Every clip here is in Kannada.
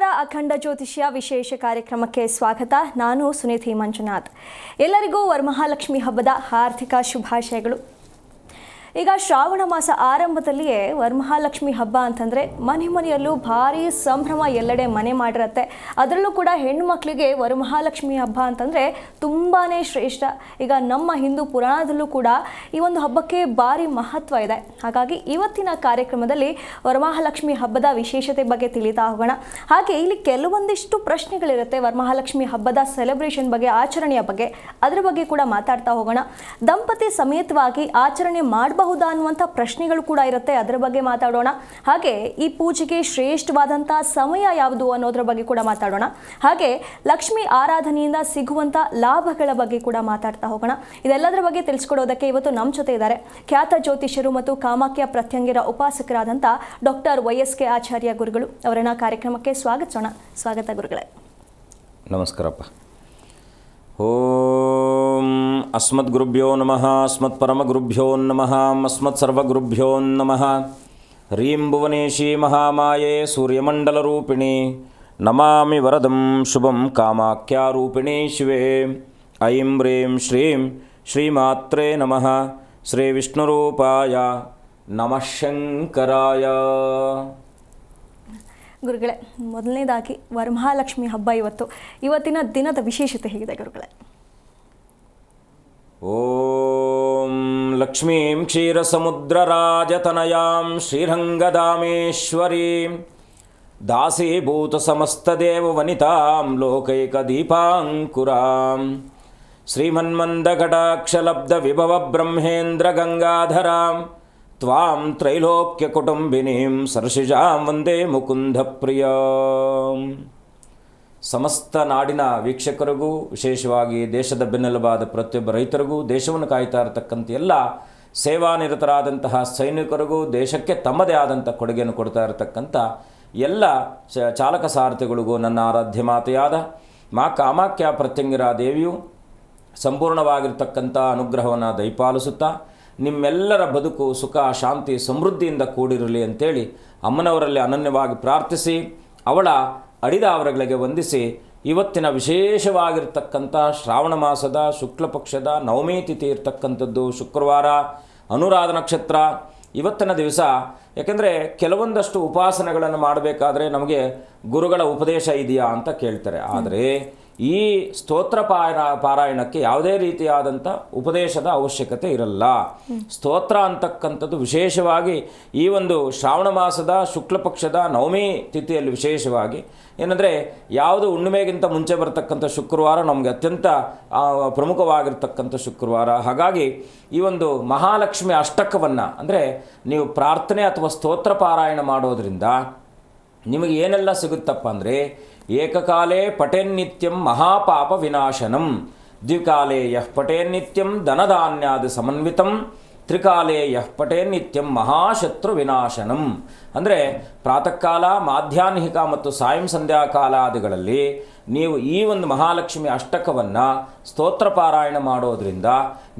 ನಮಸ್ಕಾರ. ಅಖಂಡ ಜ್ಯೋತಿಷ್ಯ ವಿಶೇಷ ಕಾರ್ಯಕ್ರಮಕ್ಕೆ ಸ್ವಾಗತ. ನಾನು ಸುನೀತಿ ಮಂಜುನಾಥ್. ಎಲ್ಲರಿಗೂ ವರಮಹಾಲಕ್ಷ್ಮಿ ಹಬ್ಬದ ಹಾರ್ದಿಕ ಶುಭಾಶಯಗಳು. ಈಗ ಶ್ರಾವಣ ಮಾಸ ಆರಂಭದಲ್ಲಿಯೇ ವರಮಹಾಲಕ್ಷ್ಮಿ ಹಬ್ಬ ಅಂತಂದರೆ ಮನೆ ಮನೆಯಲ್ಲೂ ಭಾರಿ ಸಂಭ್ರಮ ಎಲ್ಲೆಡೆ ಮನೆ ಮಾಡಿರುತ್ತೆ. ಅದರಲ್ಲೂ ಕೂಡ ಹೆಣ್ಣು ಮಕ್ಕಳಿಗೆ ವರಮಹಾಲಕ್ಷ್ಮಿ ಹಬ್ಬ ಅಂತಂದರೆ ತುಂಬಾ ಶ್ರೇಷ್ಠ. ಈಗ ನಮ್ಮ ಹಿಂದೂ ಪುರಾಣದಲ್ಲೂ ಕೂಡ ಈ ಒಂದು ಹಬ್ಬಕ್ಕೆ ಭಾರಿ ಮಹತ್ವ ಇದೆ. ಹಾಗಾಗಿ ಇವತ್ತಿನ ಕಾರ್ಯಕ್ರಮದಲ್ಲಿ ವರಮಹಾಲಕ್ಷ್ಮಿ ಹಬ್ಬದ ವಿಶೇಷತೆ ಬಗ್ಗೆ ತಿಳಿತಾ ಹೋಗೋಣ. ಹಾಗೆ ಇಲ್ಲಿ ಕೆಲವೊಂದಿಷ್ಟು ಪ್ರಶ್ನೆಗಳಿರುತ್ತೆ ವರಮಹಾಲಕ್ಷ್ಮಿ ಹಬ್ಬದ ಸೆಲೆಬ್ರೇಷನ್ ಬಗ್ಗೆ, ಆಚರಣೆಯ ಬಗ್ಗೆ, ಅದರ ಬಗ್ಗೆ ಕೂಡ ಮಾತಾಡ್ತಾ ಹೋಗೋಣ. ದಂಪತಿ ಸಮೇತವಾಗಿ ಆಚರಣೆ ಮಾಡಬಹುದಾ ಅನ್ನುವಂಥ ಪ್ರಶ್ನೆಗಳು ಕೂಡ ಇರುತ್ತೆ, ಅದರ ಬಗ್ಗೆ ಮಾತಾಡೋಣ. ಹಾಗೆ ಈ ಪೂಜೆಗೆ ಶ್ರೇಷ್ಠವಾದಂಥ ಸಮಯ ಯಾವುದು ಅನ್ನೋದ್ರ ಬಗ್ಗೆ ಕೂಡ ಮಾತಾಡೋಣ. ಹಾಗೆ ಲಕ್ಷ್ಮಿ ಆರಾಧನೆಯಿಂದ ಸಿಗುವಂಥ ಲಾಭಗಳ ಬಗ್ಗೆ ಕೂಡ ಮಾತಾಡ್ತಾ ಹೋಗೋಣ. ಇದೆಲ್ಲದರ ಬಗ್ಗೆ ತಿಳಿಸ್ಕೊಡೋದಕ್ಕೆ ಇವತ್ತು ನಮ್ಮ ಜೊತೆ ಇದ್ದಾರೆ ಖ್ಯಾತ ಜ್ಯೋತಿಷ್ಯರು ಮತ್ತು ಕಾಮಾಖ್ಯ ಪ್ರತ್ಯಂಗಿರ ಉಪಾಸಕರಾದಂಥ ಡಾಕ್ಟರ್ YSK ಆಚಾರ್ಯ ಗುರುಗಳು. ಅವರನ್ನ ಕಾರ್ಯಕ್ರಮಕ್ಕೆ ಸ್ವಾಗತಿಸೋಣ. ಸ್ವಾಗತ ಗುರುಗಳೇ. ನಮಸ್ಕಾರಪ್ಪ. ಓಂ ಅಸ್ಮದ್ಗುರುಭ್ಯೋ ನಮಃ, ಅಸ್ಮತ್ಪರಮಗುರುಭ್ಯೋ ನಮಃ, ಅಸ್ಮತ್ಸರ್ವಗುರುಭ್ಯೋ ನಮಃ. ಹ್ರೀಂ ಭುವನೇಶಿ ಮಹಾಮಾಯೆ ಸೂರ್ಯಮಂಡಲರೂಪಿಣಿ ನಮಾಮಿ ವರದಂ ಶುಭಂ ಕಾಮಾಖ್ಯಾರೂಪಿಣಿ ಶಿವೆ. ಐಂ ಹ್ರೀಂ ಶ್ರೀಂ ಶ್ರೀಮಾತ್ರೇ ನಮಃ. ಶ್ರೀ ವಿಷ್ಣುರೂಪಾಯ ನಮಃ ಶಂಕರಾಯ. ಗುರುಗಳೇ, ಮೊದಲನೇದಾಗಿ ವರಮಹಾಲಕ್ಷ್ಮಿ ಹಬ್ಬ ಇವತ್ತಿನ ದಿನದ ವಿಶೇಷತೆ ಹೇಗಿದೆ ಗುರುಗಳೇ? ಓಂ ಲಕ್ಷ್ಮೀಂ ಕ್ಷೀರಸಮುದ್ರರಾಜತನಯಾಂ ಶ್ರೀರಂಗಧಾಮೇಶ್ವರೀಂ ದಾಸೀಭೂತ ಸಮಸ್ತದೇವವನಿತಾಂ ಲೋಕೈಕದೀಪಾಂಕುರಾಂ ಶ್ರೀಮನ್ಮಂದಘಟಾಕ್ಷಲಬ್ಧ ವಿಭವ ಬ್ರಹ್ಮೇಂದ್ರ ಗಂಗಾಧರಾಂ ತ್ವಾಂ ತ್ರೈಲೋಕ್ಯಕುಟುಂಬಿನೀಂ ಸರ್ಷಿಜಾಂ ವಂದೇ ಮುಕುಂದ ಪ್ರಿಯ. ಸಮಸ್ತ ನಾಡಿನ ವೀಕ್ಷಕರಿಗೂ, ವಿಶೇಷವಾಗಿ ದೇಶದ ಬೆನ್ನೆಲುಬಾದ ಪ್ರತಿಯೊಬ್ಬ ರೈತರಿಗೂ, ದೇಶವನ್ನು ಕಾಯ್ತಾ ಇರತಕ್ಕಂಥ ಎಲ್ಲ ಸೇವಾನಿರತರಾದಂತಹ ಸೈನಿಕರಿಗೂ, ದೇಶಕ್ಕೆ ತಮ್ಮದೇ ಆದಂಥ ಕೊಡುಗೆಯನ್ನು ಕೊಡ್ತಾ ಇರತಕ್ಕಂಥ ಎಲ್ಲ ಚಾಲಕ ಸಾರಥಿಗಳಿಗೂ ನನ್ನ ಆರಾಧ್ಯ ಮಾತೆಯಾದ ಮಾ ಕಾಮಾಖ್ಯ ಪ್ರತ್ಯಂಗಿರ ದೇವಿಯು ಸಂಪೂರ್ಣವಾಗಿರ್ತಕ್ಕಂಥ ಅನುಗ್ರಹವನ್ನು ದಯಪಾಲಿಸುತ್ತಾ ನಿಮ್ಮೆಲ್ಲರ ಬದುಕು ಸುಖ ಶಾಂತಿ ಸಮೃದ್ಧಿಯಿಂದ ಕೂಡಿರಲಿ ಅಂತೇಳಿ ಅಮ್ಮನವರಲ್ಲಿ ಅನನ್ಯವಾಗಿ ಪ್ರಾರ್ಥಿಸಿ ಅವಳ ಅಡಿದಾವರಗಳಿಗೆ ವಂದಿಸಿ ಇವತ್ತಿನ ವಿಶೇಷವಾಗಿರ್ತಕ್ಕಂಥ ಶ್ರಾವಣ ಮಾಸದ ಶುಕ್ಲ ಪಕ್ಷದ ನವಮಿ ತಿಥಿ ಇರ್ತಕ್ಕಂಥದ್ದು ಶುಕ್ರವಾರ, ಅನುರಾಧ ನಕ್ಷತ್ರ ಇವತ್ತಿನ ದಿವಸ. ಯಾಕೆಂದರೆ ಕೆಲವೊಂದಷ್ಟು ಉಪಾಸನೆಗಳನ್ನು ಮಾಡಬೇಕಾದ್ರೆ ನಮಗೆ ಗುರುಗಳ ಉಪದೇಶ ಇದೆಯಾ ಅಂತ ಕೇಳ್ತಾರೆ. ಆದರೆ ಈ ಸ್ತೋತ್ರ ಪಾರಾಯಣಕ್ಕೆ ಯಾವುದೇ ರೀತಿಯಾದಂಥ ಉಪದೇಶದ ಅವಶ್ಯಕತೆ ಇರಲ್ಲ. ಸ್ತೋತ್ರ ಅಂತಕ್ಕಂಥದ್ದು ವಿಶೇಷವಾಗಿ ಈ ಒಂದು ಶ್ರಾವಣ ಮಾಸದ ಶುಕ್ಲ ಪಕ್ಷದ ನವಮಿ ತಿಥಿಯಲ್ಲಿ ವಿಶೇಷವಾಗಿ ಏನಂದರೆ ಯಾವುದು ಹುಣ್ಣಿಮೆಗಿಂತ ಮುಂಚೆ ಬರತಕ್ಕಂಥ ಶುಕ್ರವಾರ ನಮಗೆ ಅತ್ಯಂತ ಪ್ರಮುಖವಾಗಿರ್ತಕ್ಕಂಥ ಶುಕ್ರವಾರ. ಹಾಗಾಗಿ ಈ ಒಂದು ಮಹಾಲಕ್ಷ್ಮಿ ಅಷ್ಟಕವನ್ನು ಅಂದರೆ ನೀವು ಪ್ರಾರ್ಥನೆ ಅಥವಾ ಸ್ತೋತ್ರ ಪಾರಾಯಣ ಮಾಡೋದರಿಂದ ನಿಮಗೆ ಏನೆಲ್ಲ ಸಿಗುತ್ತಪ್ಪ ಅಂದರೆ ಏಕಕಾಲೇ ಪಠೇನ್ನಿತ್ಯಂ ಮಹಾಪಾಪ ವಿನಾಶನಂ, ದ್ವಿಕಾಲೇ ಯಃ ಪಠೇನ್ನಿತ್ಯಂ ಧನಧಾನ್ಯಾದಿ ಸಮನ್ವಿತಂ, ತ್ರಿಕಾಲೇ ಯಃ ಪಠೇನ್ನಿತ್ಯಂ ಮಹಾಶತ್ರು ವಿನಾಶನಂ. ಅಂದರೆ ಪ್ರಾತಃ ಕಾಲ, ಮಾಧ್ಯಾಹ್ನಿಕ ಮತ್ತು ಸಾಯಂ ಸಂಧ್ಯಾ ಕಾಲಾದಿಗಳಲ್ಲಿ ನೀವು ಈ ಒಂದು ಮಹಾಲಕ್ಷ್ಮಿ ಅಷ್ಟಕವನ್ನು ಸ್ತೋತ್ರ ಪಾರಾಯಣ ಮಾಡೋದರಿಂದ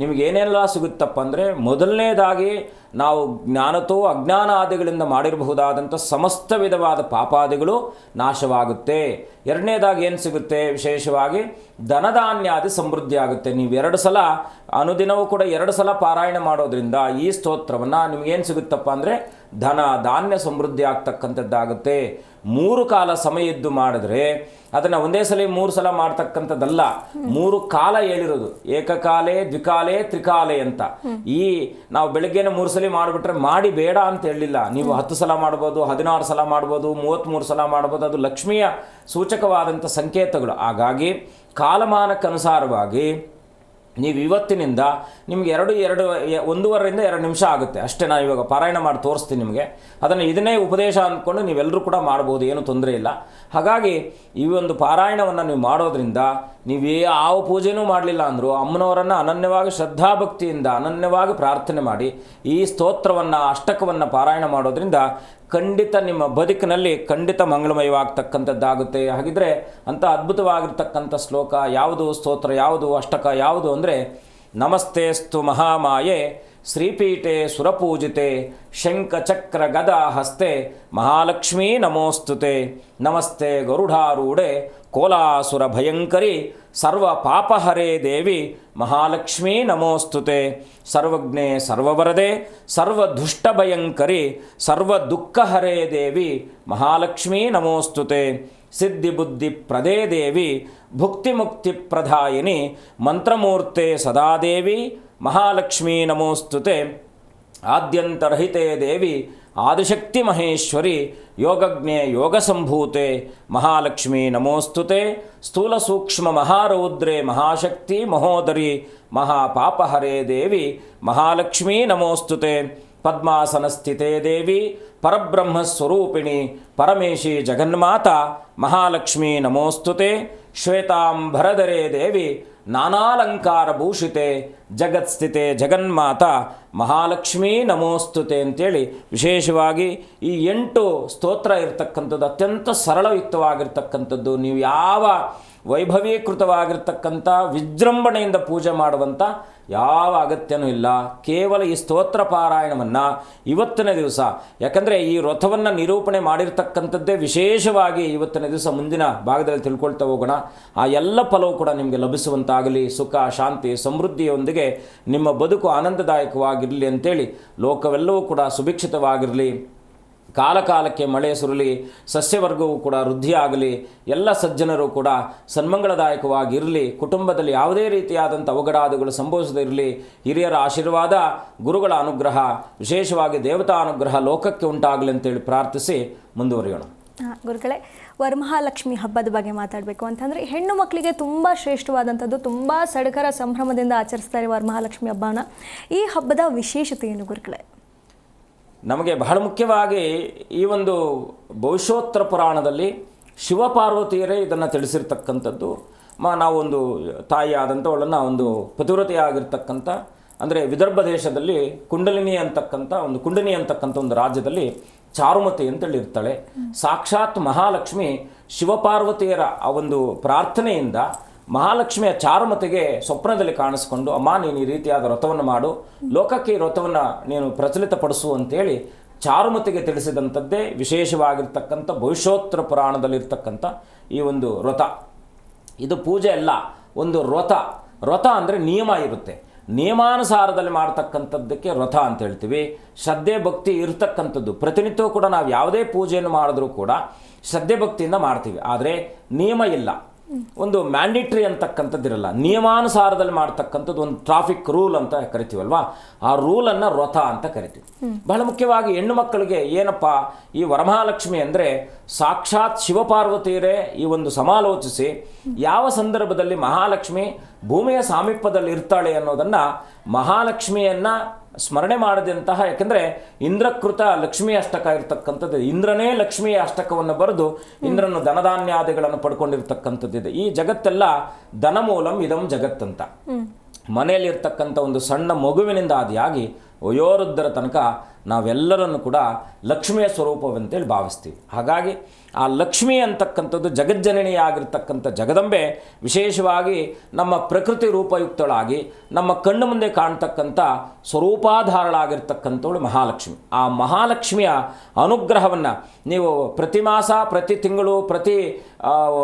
ನಿಮಗೇನೆಲ್ಲ ಸಿಗುತ್ತಪ್ಪ ಅಂದರೆ ಮೊದಲನೇದಾಗಿ ನಾವು ಜ್ಞಾನತೋ ಅಜ್ಞಾನ ಆದಿಗಳಿಂದ ಮಾಡಿರಬಹುದಾದಂಥ ಸಮಸ್ತ ವಿಧವಾದ ಪಾಪಾದಿಗಳು ನಾಶವಾಗುತ್ತೆ. ಎರಡನೇದಾಗಿ ಏನು ಸಿಗುತ್ತೆ, ವಿಶೇಷವಾಗಿ ಧನಧಾನ್ಯಾದಿ ಸಮೃದ್ಧಿ ಆಗುತ್ತೆ. ನೀವು 2 ಸಲ ಅನುದಿನವೂ ಕೂಡ 2 ಸಲ ಪಾರಾಯಣ ಮಾಡೋದ್ರಿಂದ ಈ ಸ್ತೋತ್ರವನ್ನು ನಿಮಗೇನು ಸಿಗುತ್ತಪ್ಪ ಅಂದರೆ ಧನ ಧಾನ್ಯ ಸಮೃದ್ಧಿ ಆಗ್ತಕ್ಕಂಥದ್ದಾಗುತ್ತೆ. 3 ಕಾಲ ಸಮಯ ಇದ್ದು ಮಾಡಿದ್ರೆ ಅದನ್ನು ಒಂದೇ ಸಲ 3 ಸಲ ಮಾಡ್ತಕ್ಕಂಥದ್ದಲ್ಲ, 3 ಕಾಲ ಹೇಳಿರೋದು. ಏಕಕಾಲೇ ದ್ವಿಕಾಲೇ ತ್ರಿಕಾಲೇ ಅಂತ. ಈ ನಾವು ಬೆಳಗ್ಗೆನೇ 3 ಸಲ ಮಾಡಿಬಿಟ್ರೆ ಮಾಡಿ ಬೇಡ ಅಂತ ಹೇಳಿಲ್ಲ. ನೀವು 10 ಸಲ ಮಾಡ್ಬೋದು, 16 ಸಲ ಮಾಡ್ಬೋದು, 33 ಸಲ ಮಾಡ್ಬೋದು. ಅದು ಲಕ್ಷ್ಮಿಯ ಸೂಚಕವಾದಂಥ ಸಂಕೇತಗಳು. ಹಾಗಾಗಿ ಕಾಲಮಾನಕ್ಕನುಸಾರವಾಗಿ ನೀವು ಇವತ್ತಿನಿಂದ ನಿಮಗೆ 1.5ರಿಂದ 2 ನಿಮಿಷ ಆಗುತ್ತೆ ಅಷ್ಟೇ. ನಾನು ಇವಾಗ ಪಾರಾಯಣ ಮಾಡಿ ತೋರಿಸ್ತೀನಿ ನಿಮಗೆ. ಅದನ್ನು ಇದನ್ನೇ ಉಪದೇಶ ಅಂದ್ಕೊಂಡು ನೀವೆಲ್ಲರೂ ಕೂಡ ಮಾಡ್ಬೋದು, ಏನೂ ತೊಂದರೆ ಇಲ್ಲ. ಹಾಗಾಗಿ ಈ ಒಂದು ಪಾರಾಯಣವನ್ನು ನೀವು ಮಾಡೋದ್ರಿಂದ ನೀವು ಯಾವ ಪೂಜೆನೂ ಮಾಡಲಿಲ್ಲ ಅಂದರೂ ಅಮ್ಮನವರನ್ನು ಅನನ್ಯವಾಗಿ ಶ್ರದ್ಧಾಭಕ್ತಿಯಿಂದ ಅನನ್ಯವಾಗಿ ಪ್ರಾರ್ಥನೆ ಮಾಡಿ ಈ ಸ್ತೋತ್ರವನ್ನು ಅಷ್ಟಕವನ್ನು ಪಾರಾಯಣ ಮಾಡೋದ್ರಿಂದ ಖಂಡಿತ ನಿಮ್ಮ ಬದುಕಿನಲ್ಲಿ ಖಂಡಿತ ಮಂಗಳಮಯವಾಗ್ತಕ್ಕಂಥದ್ದಾಗುತ್ತೆ. ಹಾಗಿದ್ರೆ ಅಂಥ ಅದ್ಭುತವಾಗಿರ್ತಕ್ಕಂಥ ಶ್ಲೋಕ ಯಾವುದು, ಸ್ತೋತ್ರ ಯಾವುದು, ಅಷ್ಟಕ ಯಾವುದು ಅಂದರೆ ನಮಸ್ತೆಸ್ತು ಮಹಾಮಾಯೆ ಶ್ರೀಪೀಠೆ ಸುರಪೂಜಿತೆ ಶಂಖಚಕ್ರ ಗದಾ ಹಸ್ತೆ ಮಹಾಲಕ್ಷ್ಮೀ ನಮೋಸ್ತುತೆ ನಮಸ್ತೆ ಗರುಡಾರೂಢೆ ಕೋಲಾಸುರ ಭಯಂಕರಿ ಸರ್ವ ಪಾಪಹರೇ ದೇವಿ ಮಹಾಲಕ್ಷ್ಮೀ ನಮೋಸ್ತುತೆ ಸರ್ವಜ್ಞೆ ಸರ್ವವರದೆ ಸರ್ವದುಷ್ಟಭಯಂಕರಿ ಸರ್ವದುಃಖಹರೇ ದೇವಿ ಮಹಾಲಕ್ಷ್ಮೀ ನಮೋಸ್ತುತೆ ಸಿದ್ಧಿಬುದ್ಧಿಪ್ರದೇ ದೇವಿ ಭುಕ್ತಿಮುಕ್ತಿಪ್ರದಾಯಿನಿ ಮಂತ್ರಮೂರ್ತೆ ಸದಾದೇವಿ ಮಹಾಲಕ್ಷ್ಮೀ ನಮೋಸ್ತುತೆ ಆದ್ಯಂತರಹಿತೆ ದೇವಿ ಆದಿಶಕ್ತಿ ಮಹೇಶ್ವರಿ ಯೋಗಜ್ಞೆ ಯೋಗಸಂಭೂತೆ ಮಹಾಲಕ್ಷ್ಮೀ ನಮೋಸ್ತುತೆ ಸ್ಥೂಲ ಸೂಕ್ಷ್ಮ ಮಹಾರೌದ್ರೆ ಮಹಾಶಕ್ತಿ ಮಹೋದರಿ ಮಹಾಪಾಪಹರೇ ದೇವಿ ಮಹಾಲಕ್ಷ್ಮೀ ನಮೋಸ್ತುತೆ ಪದ್ಮಾಸನಸ್ಥಿತೆ ದೇವಿ ಪರಬ್ರಹ್ಮಸ್ವರೂಪಿಣಿ ಪರಮೇಶಿ ಜಗನ್ಮಾತಾ ಮಹಾಲಕ್ಷ್ಮೀ ನಮೋಸ್ತುತೆ ಶ್ವೇತಾಂಬರಧರೆ ದೇವಿ ನಾನಾಲಂಕಾರಭೂಷಿತೆ ಜಗತ್ಸ್ಥಿತೆ ಜಗನ್ಮಾತಾ ಮಹಾಲಕ್ಷ್ಮೀ ನಮೋಸ್ತುತೆ ಅಂತೇಳಿ ವಿಶೇಷವಾಗಿ ಈ 8 ಸ್ತೋತ್ರ ಇರತಕ್ಕಂಥದ್ದು ಅತ್ಯಂತ ಸರಳಯುಕ್ತವಾಗಿರ್ತಕ್ಕಂಥದ್ದು. ನೀವು ಯಾವ ವೈಭವೀಕೃತವಾಗಿರ್ತಕ್ಕಂಥ ವಿಜೃಂಭಣೆಯಿಂದ ಪೂಜೆ ಮಾಡುವಂಥ ಯಾವ ಅಗತ್ಯನೂ ಇಲ್ಲ. ಕೇವಲ ಈ ಸ್ತೋತ್ರ ಪಾರಾಯಣವನ್ನು ಇವತ್ತಿನ ದಿವಸ, ಯಾಕಂದರೆ ಈ ವ್ರತವನ್ನು ನಿರೂಪಣೆ ಮಾಡಿರ್ತಕ್ಕಂಥದ್ದೇ ವಿಶೇಷವಾಗಿ ಇವತ್ತಿನ ದಿವಸ ಮುಂದಿನ ಭಾಗದಲ್ಲಿ ತಿಳ್ಕೊಳ್ತಾ ಹೋಗೋಣ. ಆ ಎಲ್ಲ ಫಲವು ಕೂಡ ನಿಮಗೆ ಲಭಿಸುವಂತಾಗಲಿ. ಸುಖ ಶಾಂತಿ ಸಮೃದ್ಧಿಯೊಂದಿಗೆ ನಿಮ್ಮ ಬದುಕು ಆನಂದದಾಯಕವಾಗಿರಲಿ ಅಂತೇಳಿ, ಲೋಕವೆಲ್ಲವೂ ಕೂಡ ಸುಭಿಕ್ಷಿತವಾಗಿರಲಿ, ಕಾಲಕಾಲಕ್ಕೆ ಮಳೆ ಸುರಲಿ, ಸಸ್ಯವರ್ಗವೂ ಕೂಡ ವೃದ್ಧಿಯಾಗಲಿ, ಎಲ್ಲ ಸಜ್ಜನರು ಕೂಡ ಸನ್ಮಂಗಳದಾಯಕವಾಗಿರಲಿ, ಕುಟುಂಬದಲ್ಲಿ ಯಾವುದೇ ರೀತಿಯಾದಂಥ ಅವಘಡಾದಿಗಳು ಸಂಭವಿಸದೇ ಇರಲಿ, ಹಿರಿಯರ ಆಶೀರ್ವಾದ, ಗುರುಗಳ ಅನುಗ್ರಹ, ವಿಶೇಷವಾಗಿ ದೇವತಾ ಅನುಗ್ರಹ ಲೋಕಕ್ಕೆ ಉಂಟಾಗಲಿ ಅಂತೇಳಿ ಪ್ರಾರ್ಥಿಸಿ ಮುಂದುವರಿಯೋಣ. ಗುರುಗಳೇ, ವರಮಹಾಲಕ್ಷ್ಮಿ ಹಬ್ಬದ ಬಗ್ಗೆ ಮಾತಾಡಬೇಕು ಅಂತಂದರೆ ಹೆಣ್ಣು ಮಕ್ಕಳಿಗೆ ತುಂಬ ಶ್ರೇಷ್ಠವಾದಂಥದ್ದು, ತುಂಬ ಸಡಗರ ಸಂಭ್ರಮದಿಂದ ಆಚರಿಸ್ತಾರೆ ವರಮಹಾಲಕ್ಷ್ಮಿ ಹಬ್ಬನ. ಈ ಹಬ್ಬದ ವಿಶೇಷತೆ ಏನು ಗುರುಗಳೇ? ನಮಗೆ ಬಹಳ ಮುಖ್ಯವಾಗಿ ಈ ಒಂದು ಭವಿಷ್ಯೋತ್ತರ ಪುರಾಣದಲ್ಲಿ ಶಿವಪಾರ್ವತಿಯರೇ ಇದನ್ನು ತಿಳಿಸಿರ್ತಕ್ಕಂಥದ್ದು. ನಾವೊಂದು ತಾಯಿ ಆದಂಥವಳನ್ನು ಒಂದು ಪತಿವ್ರತೆಯಾಗಿರ್ತಕ್ಕಂಥ, ಅಂದರೆ ವಿದರ್ಭ ದೇಶದಲ್ಲಿ ಕುಂಡಲಿನಿ ಅಂತಕ್ಕಂಥ ಒಂದು ರಾಜ್ಯದಲ್ಲಿ ಚಾರುಮತಿ ಅಂತೇಳಿರ್ತಾಳೆ. ಸಾಕ್ಷಾತ್ ಮಹಾಲಕ್ಷ್ಮಿ ಶಿವಪಾರ್ವತಿಯರ ಆ ಒಂದು ಪ್ರಾರ್ಥನೆಯಿಂದ ಮಹಾಲಕ್ಷ್ಮಿಯ ಚಾರುಮತಿಗೆ ಸ್ವಪ್ನದಲ್ಲಿ ಕಾಣಿಸ್ಕೊಂಡು, ಅಮ್ಮ ನೀನು ಈ ರೀತಿಯಾದ ವ್ರತವನ್ನು ಮಾಡು, ಲೋಕಕ್ಕೆ ಈ ವ್ರತವನ್ನು ನೀನು ಪ್ರಚಲಿತಪಡಿಸು ಅಂತೇಳಿ ಚಾರುಮತಿಗೆ ತಿಳಿಸಿದಂಥದ್ದೇ ವಿಶೇಷವಾಗಿರ್ತಕ್ಕಂಥ ಭವಿಷ್ಯೋತ್ತರ ಪುರಾಣದಲ್ಲಿರ್ತಕ್ಕಂಥ ಈ ಒಂದು ವ್ರತ. ಇದು ಪೂಜೆ ಅಲ್ಲ, ಒಂದು ವ್ರತ ಅಂದರೆ ನಿಯಮ ಇರುತ್ತೆ. ನಿಯಮಾನುಸಾರದಲ್ಲಿ ಮಾಡ್ತಕ್ಕಂಥದ್ದಕ್ಕೆ ವ್ರತ ಅಂತ ಹೇಳ್ತೀವಿ. ಶ್ರದ್ಧೆ ಭಕ್ತಿ ಇರತಕ್ಕಂಥದ್ದು. ಪ್ರತಿನಿತ್ಯವೂ ಕೂಡ ನಾವು ಯಾವುದೇ ಪೂಜೆಯನ್ನು ಮಾಡಿದ್ರೂ ಕೂಡ ಶ್ರದ್ಧೆ ಭಕ್ತಿಯಿಂದ ಮಾಡ್ತೀವಿ, ಆದರೆ ನಿಯಮ ಇಲ್ಲ. ಒಂದು ಮ್ಯಾಂಡೇಟ್ರಿ ಅಂತಕ್ಕಂಥದ್ದಿರಲ್ಲ, ನಿಯಮಾನುಸಾರದಲ್ಲಿ ಮಾಡ್ತಕ್ಕಂಥದ್ದು ಒಂದು ಟ್ರಾಫಿಕ್ ರೂಲ್ ಅಂತ ಕರಿತೀವಲ್ವಾ, ಆ ರೂಲನ್ನು ವ್ರತ ಅಂತ ಕರಿತೀವಿ. ಬಹಳ ಮುಖ್ಯವಾಗಿ ಹೆಣ್ಣು ಮಕ್ಕಳಿಗೆ ಏನಪ್ಪ, ಈ ವರಮಹಾಲಕ್ಷ್ಮಿ ಅಂದರೆ ಸಾಕ್ಷಾತ್ ಶಿವಪಾರ್ವತಿಯರೇ ಈ ಒಂದು ಸಮಾಲೋಚಿಸಿ ಯಾವ ಸಂದರ್ಭದಲ್ಲಿ ಮಹಾಲಕ್ಷ್ಮಿ ಭೂಮಿಯ ಸಾಮೀಪ್ಯದಲ್ಲಿ ಇರ್ತಾಳೆ ಅನ್ನೋದನ್ನು ಮಹಾಲಕ್ಷ್ಮಿಯನ್ನು ಸ್ಮರಣೆ ಮಾಡಿದಂತಹ, ಯಾಕೆಂದರೆ ಇಂದ್ರಕೃತ ಲಕ್ಷ್ಮೀ ಅಷ್ಟಕ ಇರ್ತಕ್ಕಂಥದ್ದು, ಇಂದ್ರನೇ ಲಕ್ಷ್ಮಿಯ ಅಷ್ಟಕವನ್ನು ಬರೆದು ಇಂದ್ರನು ಧನಧಾನ್ಯಾದಿಗಳನ್ನು ಪಡ್ಕೊಂಡಿರ್ತಕ್ಕಂಥದ್ದಿದೆ. ಈ ಜಗತ್ತೆಲ್ಲ ಧನಮೂಲಂ ಇದಂ ಜಗತ್ತಂತ. ಮನೆಯಲ್ಲಿರ್ತಕ್ಕಂಥ ಒಂದು ಸಣ್ಣ ಮಗುವಿನಿಂದ ಆದಿಯಾಗಿ ವಯೋವೃದ್ಧರ ತನಕ ನಾವೆಲ್ಲರನ್ನು ಕೂಡ ಲಕ್ಷ್ಮಿಯ ಸ್ವರೂಪವಂತೇಳಿ ಭಾವಿಸ್ತೀವಿ. ಹಾಗಾಗಿ ಆ ಲಕ್ಷ್ಮಿ ಅಂತಕ್ಕಂಥದ್ದು ಜಗಜ್ಜನನಿಯಾಗಿರ್ತಕ್ಕಂಥ ಜಗದಂಬೆ ವಿಶೇಷವಾಗಿ ನಮ್ಮ ಪ್ರಕೃತಿ ರೂಪಯುಕ್ತಳಾಗಿ ನಮ್ಮ ಕಣ್ಣು ಮುಂದೆ ಕಾಣ್ತಕ್ಕಂಥ ಸ್ವರೂಪಾಧಾರಳಾಗಿರ್ತಕ್ಕಂಥವಳು ಮಹಾಲಕ್ಷ್ಮಿ. ಆ ಮಹಾಲಕ್ಷ್ಮಿಯ ಅನುಗ್ರಹವನ್ನು ನೀವು ಪ್ರತಿ ಮಾಸ, ಪ್ರತಿ ತಿಂಗಳು, ಪ್ರತಿ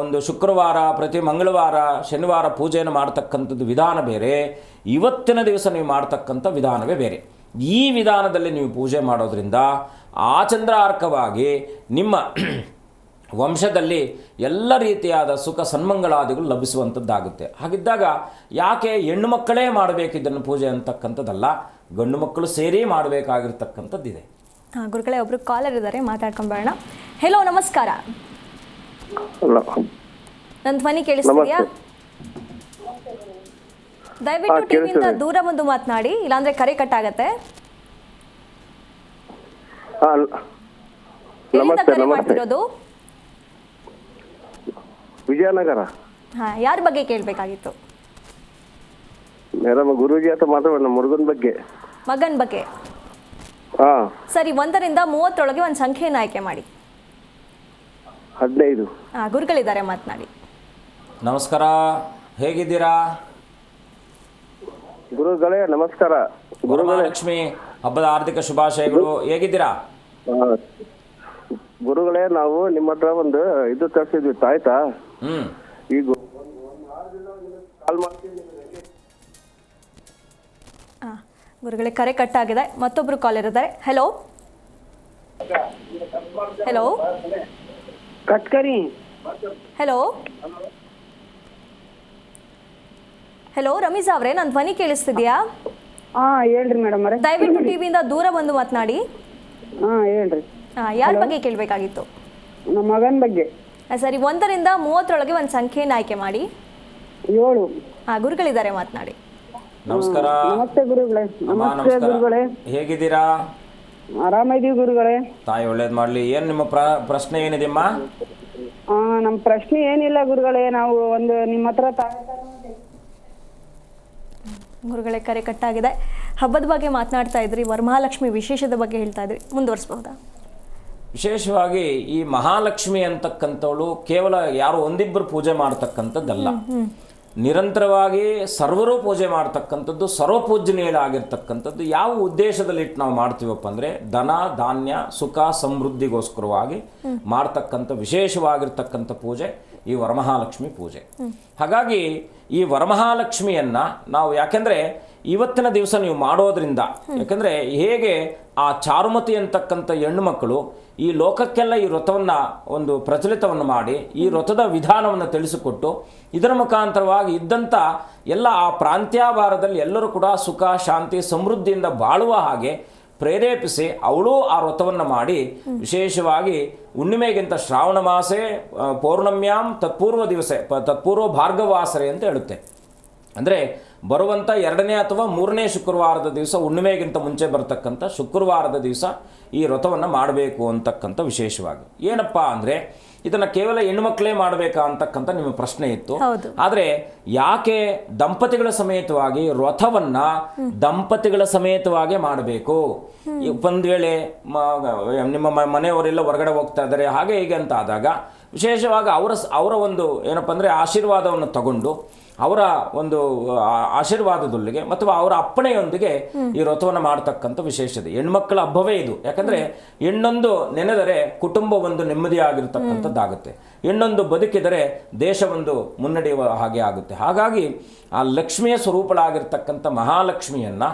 ಒಂದು ಶುಕ್ರವಾರ, ಪ್ರತಿ ಮಂಗಳವಾರ, ಶನಿವಾರ ಪೂಜೆಯನ್ನು ಮಾಡ್ತಕ್ಕಂಥದ್ದು ವಿಧಾನ ಬೇರೆ, ಇವತ್ತಿನ ದಿವಸ ನೀವು ಮಾಡ್ತಕ್ಕಂಥ ವಿಧಾನವೇ ಬೇರೆ. ಈ ವಿಧಾನದಲ್ಲಿ ನೀವು ಪೂಜೆ ಮಾಡೋದ್ರಿಂದ ಆಚಂದ್ರಾರ್ಕವಾಗಿ ನಿಮ್ಮ ವಂಶದಲ್ಲಿ ಎಲ್ಲ ರೀತಿಯಾದ ಸುಖ ಸನ್ಮಂಗಳಾದಿಗಳು ಲಭಿಸುವಂಥದ್ದಾಗುತ್ತೆ. ಹಾಗಿದ್ದಾಗ ಯಾಕೆ ಹೆಣ್ಣು ಮಕ್ಕಳೇ ಮಾಡಬೇಕಿದ್ದನ್ನು ಪೂಜೆ ಅಂತಕ್ಕಂಥದ್ದಲ್ಲ, ಗಂಡು ಮಕ್ಕಳು ಸೇರಿ ಮಾಡಬೇಕಾಗಿರ್ತಕ್ಕಂಥದ್ದಿದೆ. ಗುರುಗಳೇ, ಒಬ್ರು ಕಾಲರ್ ಇದ್ದಾರೆ, ಮಾತಾಡ್ಕೊಂಬರೋಣ. ಹೆಲೋ, ನಮಸ್ಕಾರ. ನನ್ನ ಧ್ವನಿ ಕೇಳಿಸ್ತಿದೆಯಾ? ದಯವಿಟ್ಟು ಟಿವಿಯಿಂದ ದೂರ ಬಂದು ಮಾತನಾಡಿ, ಇಲ್ಲಾಂದ್ರೆ ಕರೆ ಕಟ್ ಆಗತ್ತೆ. ಎಲ್ಲಿಂದ ಕರೆ ಮಾಡ್ತಿರೋದು? ವಿಜಯನಗರ. ಯಾರ ಬಗ್ಗೆ ಕೇಳಬೇಕಾಗಿತ್ತು? ಮೇಡಮ್, ಗುರುಜಿ ಹತ್ರ ಮಾತಾಡೋಣ, ಮುರುಗನ್ ಬಗ್ಗೆ. ಮಗನ್ ಬಗ್ಗೆ? ಸರಿ, 1 ರಿಂದ 30 ಒಂದು ಸಂಖ್ಯೆಯನ್ನು ಆಯ್ಕೆ ಮಾಡಿ. 15. ಗುರುಗಳಿದ್ದಾರೆ, ಮಾತನಾಡಿ. ನಮಸ್ಕಾರ, ಹೇಗಿದ್ದೀರಾ? ಗುರುಗಳೇ ನಮಸ್ಕಾರ. ವರಮಹಾಲಕ್ಷ್ಮಿ ಹಬ್ಬದ ಹಾರ್ದಿಕ ಶುಭಾಶಯಗಳು. ಹೇಗಿದ್ದೀರಾ? ಗುರುಗಳೇ, ನಾವು ನಿಮ್ಮ ಹತ್ರ ಒಂದು ಇದು ತರಿಸಿದ್ವಿ ತಾಯ್ತಾ. ಈಗ ಕಾಲ್ ಮಾಡ್ತೀನಿ. ಗುರುಗಳೇ, ಕರೆ ಕಟ್ಟಾಗಿದೆ. ಮತ್ತೊಬ್ರು ಕಾಲರ್ ಇದ್ದಾರೆ. ಹಲೋ ಹಲೋ ಕಟ್ಕರಿ. ಹಲೋ ಹಲೋ ರಮೀಜ್ ಅವರೇ, ನನ್ನ ಧ್ವನಿ ಕೇಳಿಸ್ತಿದ್ಯಾ? ಹೇಳ್ರಿ ಮೇಡಮ್ ಅವರೇ. ದಯವಿಟ್ಟು ಟಿವಿಯಿಂದ ದೂರ ಬಂದು ಮಾತನಾಡಿ. ಹೇಳ್ರಿ. ಯಾರ ಬಗ್ಗೆ ಕೇಳಬೇಕಾಗಿತ್ತು? ನಮ್ಮ ಮಗನ ಬಗ್ಗೆ. ಸರಿ, 1ರಿಂದ 30 ಒಂದು ಸಂಖ್ಯೆಯನ್ನು ಆಯ್ಕೆ ಮಾಡಿ. 7. ಗುರುಗಳಿದ್ದಾರೆ, ಮಾತನಾಡಿ. ನಮಸ್ಕಾರ. ನಮಸ್ತೆ ಗುರುಗಳೇ. ಅಮ್ಮ, ನಮಸ್ತೆ ನಮಸ್ಕಾರ. ಗುರುಗಳೇ. ಹೇಗಿದ್ದೀರಾ? ಆರಾಮಿದೀವಿ ಗುರುಗಳೇ. ತಾಯಿ ಒಳ್ಳೇದು ಮಾಡಲಿ. ಏನು ನಿಮ್ಮ ಪ್ರಶ್ನೆ ಏನಿದೆಯಮ್ಮ? ನಮ್ಮ ಪ್ರಶ್ನೆ ಏನಿಲ್ಲ ಗುರುಗಳೇ, ನಾವು ಒಂದು ನಿಮ್ಮ ಹತ್ರ ಗುರುಗಳೇ, ಕರೆ ಕಟ್ಟಾಗಿದೆ. ಹಬ್ಬದ ಬಗ್ಗೆ ಮಾತನಾಡ್ತಾ ಇದ್ರಿ, ವರಮಹಾಲಕ್ಷ್ಮಿ ವಿಶೇಷದ ಬಗ್ಗೆ ಹೇಳ್ತಾ ಇದ್ರಿ, ಮುಂದುವರಿಸಬಹುದಾ? ವಿಶೇಷವಾಗಿ ಈ ಮಹಾಲಕ್ಷ್ಮಿ ಅಂತಕ್ಕಂಥವಳು ಕೇವಲ ಯಾರು ಒಂದಿಬ್ಬರು ಪೂಜೆ ಮಾಡ್ತಕ್ಕಂಥದ್ದಲ್ಲ. ನಿರಂತರವಾಗಿ ಸರ್ವರೂ ಪೂಜೆ ಮಾಡ್ತಕ್ಕಂಥದ್ದು, ಸರ್ವಪೂಜನೀಯಳಾಗಿರ್ತಕ್ಕಂಥದ್ದು. ಯಾವ ಉದ್ದೇಶದಲ್ಲಿಟ್ಟು ನಾವು ಮಾಡ್ತೀವಪ್ಪ ಅಂದರೆ ಧನ ಧಾನ್ಯ ಸುಖ ಸಮೃದ್ಧಿಗೋಸ್ಕರವಾಗಿ ಮಾಡ್ತಕ್ಕಂಥ ವಿಶೇಷವಾಗಿರ್ತಕ್ಕಂಥ ಪೂಜೆ ಈ ವರಮಹಾಲಕ್ಷ್ಮಿ ಪೂಜೆ. ಹಾಗಾಗಿ ಈ ವರಮಹಾಲಕ್ಷ್ಮಿಯನ್ನು ನಾವು ಯಾಕೆಂದರೆ ಇವತ್ತಿನ ದಿವಸ ನೀವು ಮಾಡೋದ್ರಿಂದ, ಯಾಕೆಂದರೆ ಹೇಗೆ ಆ ಚಾರುಮತಿ ಅಂತಕ್ಕಂಥ ಹೆಣ್ಣು ಮಕ್ಕಳು ಈ ಲೋಕಕ್ಕೆಲ್ಲ ಈ ವ್ರತವನ್ನು ಒಂದು ಪ್ರಚಲಿತವನ್ನು ಮಾಡಿ ಈ ವ್ರತದ ವಿಧಾನವನ್ನು ತಿಳಿಸಿಕೊಟ್ಟು ಇದರ ಮುಖಾಂತರವಾಗಿ ಇದ್ದಂಥ ಎಲ್ಲ ಆ ಪ್ರಾಂತ್ಯಾಭಾರದಲ್ಲಿ ಎಲ್ಲರೂ ಕೂಡ ಸುಖ ಶಾಂತಿ ಸಮೃದ್ಧಿಯಿಂದ ಬಾಳುವ ಹಾಗೆ ಪ್ರೇರೇಪಿಸಿ ಅವಳು ಆ ವ್ರತವನ್ನು ಮಾಡಿ ವಿಶೇಷವಾಗಿ ಹುಣ್ಣಿಮೆಗಿಂತ ಶ್ರಾವಣ ಮಾಸೆ ಪೌರ್ಣಮ್ಯಾಂ ತತ್ಪೂರ್ವ ದಿವಸೆ ತತ್ಪೂರ್ವ ಭಾರ್ಗವಾಸರೆ ಅಂತ ಹೇಳುತ್ತೆ. ಅಂದರೆ ಬರುವಂಥ 2ನೇ ಅಥವಾ 3ನೇ ಶುಕ್ರವಾರದ ದಿವಸ ಹುಣ್ಣಿಮೆಗಿಂತ ಮುಂಚೆ ಬರ್ತಕ್ಕಂಥ ಶುಕ್ರವಾರದ ದಿವಸ ಈ ವ್ರತವನ್ನು ಮಾಡಬೇಕು ಅಂತಕ್ಕಂಥ ವಿಶೇಷವಾಗಿ. ಏನಪ್ಪ ಅಂದರೆ ಇದನ್ನು ಕೇವಲ ಹೆಣ್ಣುಮಕ್ಕಳೇ ಮಾಡಬೇಕಾ ಅಂತಕ್ಕಂಥ ನಿಮ್ಮ ಪ್ರಶ್ನೆ ಇತ್ತು. ಆದರೆ ಯಾಕೆ ದಂಪತಿಗಳ ಸಮೇತವಾಗಿ ವ್ರತವನ್ನು ದಂಪತಿಗಳ ಸಮೇತವಾಗಿ ಮಾಡಬೇಕು? ಒಂದು ವೇಳೆ ನಿಮ್ಮ ಮನೆಯವರೆಲ್ಲ ಹೊರಗಡೆ ಹೋಗ್ತಾ ಇದ್ದಾರೆ ಹಾಗೆ ಹೀಗೆ ಅಂತ ಆದಾಗ ವಿಶೇಷವಾಗಿ ಅವರ ಒಂದು ಏನಪ್ಪ ಅಂದರೆ ಆಶೀರ್ವಾದವನ್ನು ತಗೊಂಡು ಅವರ ಒಂದು ಆಶೀರ್ವಾದದೊಂದಿಗೆ ಅಥವಾ ಅವರ ಅಪ್ಪಣೆಯೊಂದಿಗೆ ಈ ವ್ರತವನ್ನು ಮಾಡ್ತಕ್ಕಂಥ ವಿಶೇಷತೆ. ಹೆಣ್ಮಕ್ಕಳ ಹಬ್ಬವೇ ಇದು. ಯಾಕಂದರೆ ಹೆಣ್ಣೊಂದು ನೆನೆದರೆ ಕುಟುಂಬ ಒಂದು ನೆಮ್ಮದಿಯಾಗಿರ್ತಕ್ಕಂಥದ್ದಾಗುತ್ತೆ. ಹೆಣ್ಣೊಂದು ಬದುಕಿದರೆ ದೇಶವೊಂದು ಮುನ್ನಡೆಯುವ ಹಾಗೆ ಆಗುತ್ತೆ. ಹಾಗಾಗಿ ಆ ಲಕ್ಷ್ಮಿಯ ಸ್ವರೂಪಳಾಗಿರ್ತಕ್ಕಂಥ ಮಹಾಲಕ್ಷ್ಮಿಯನ್ನು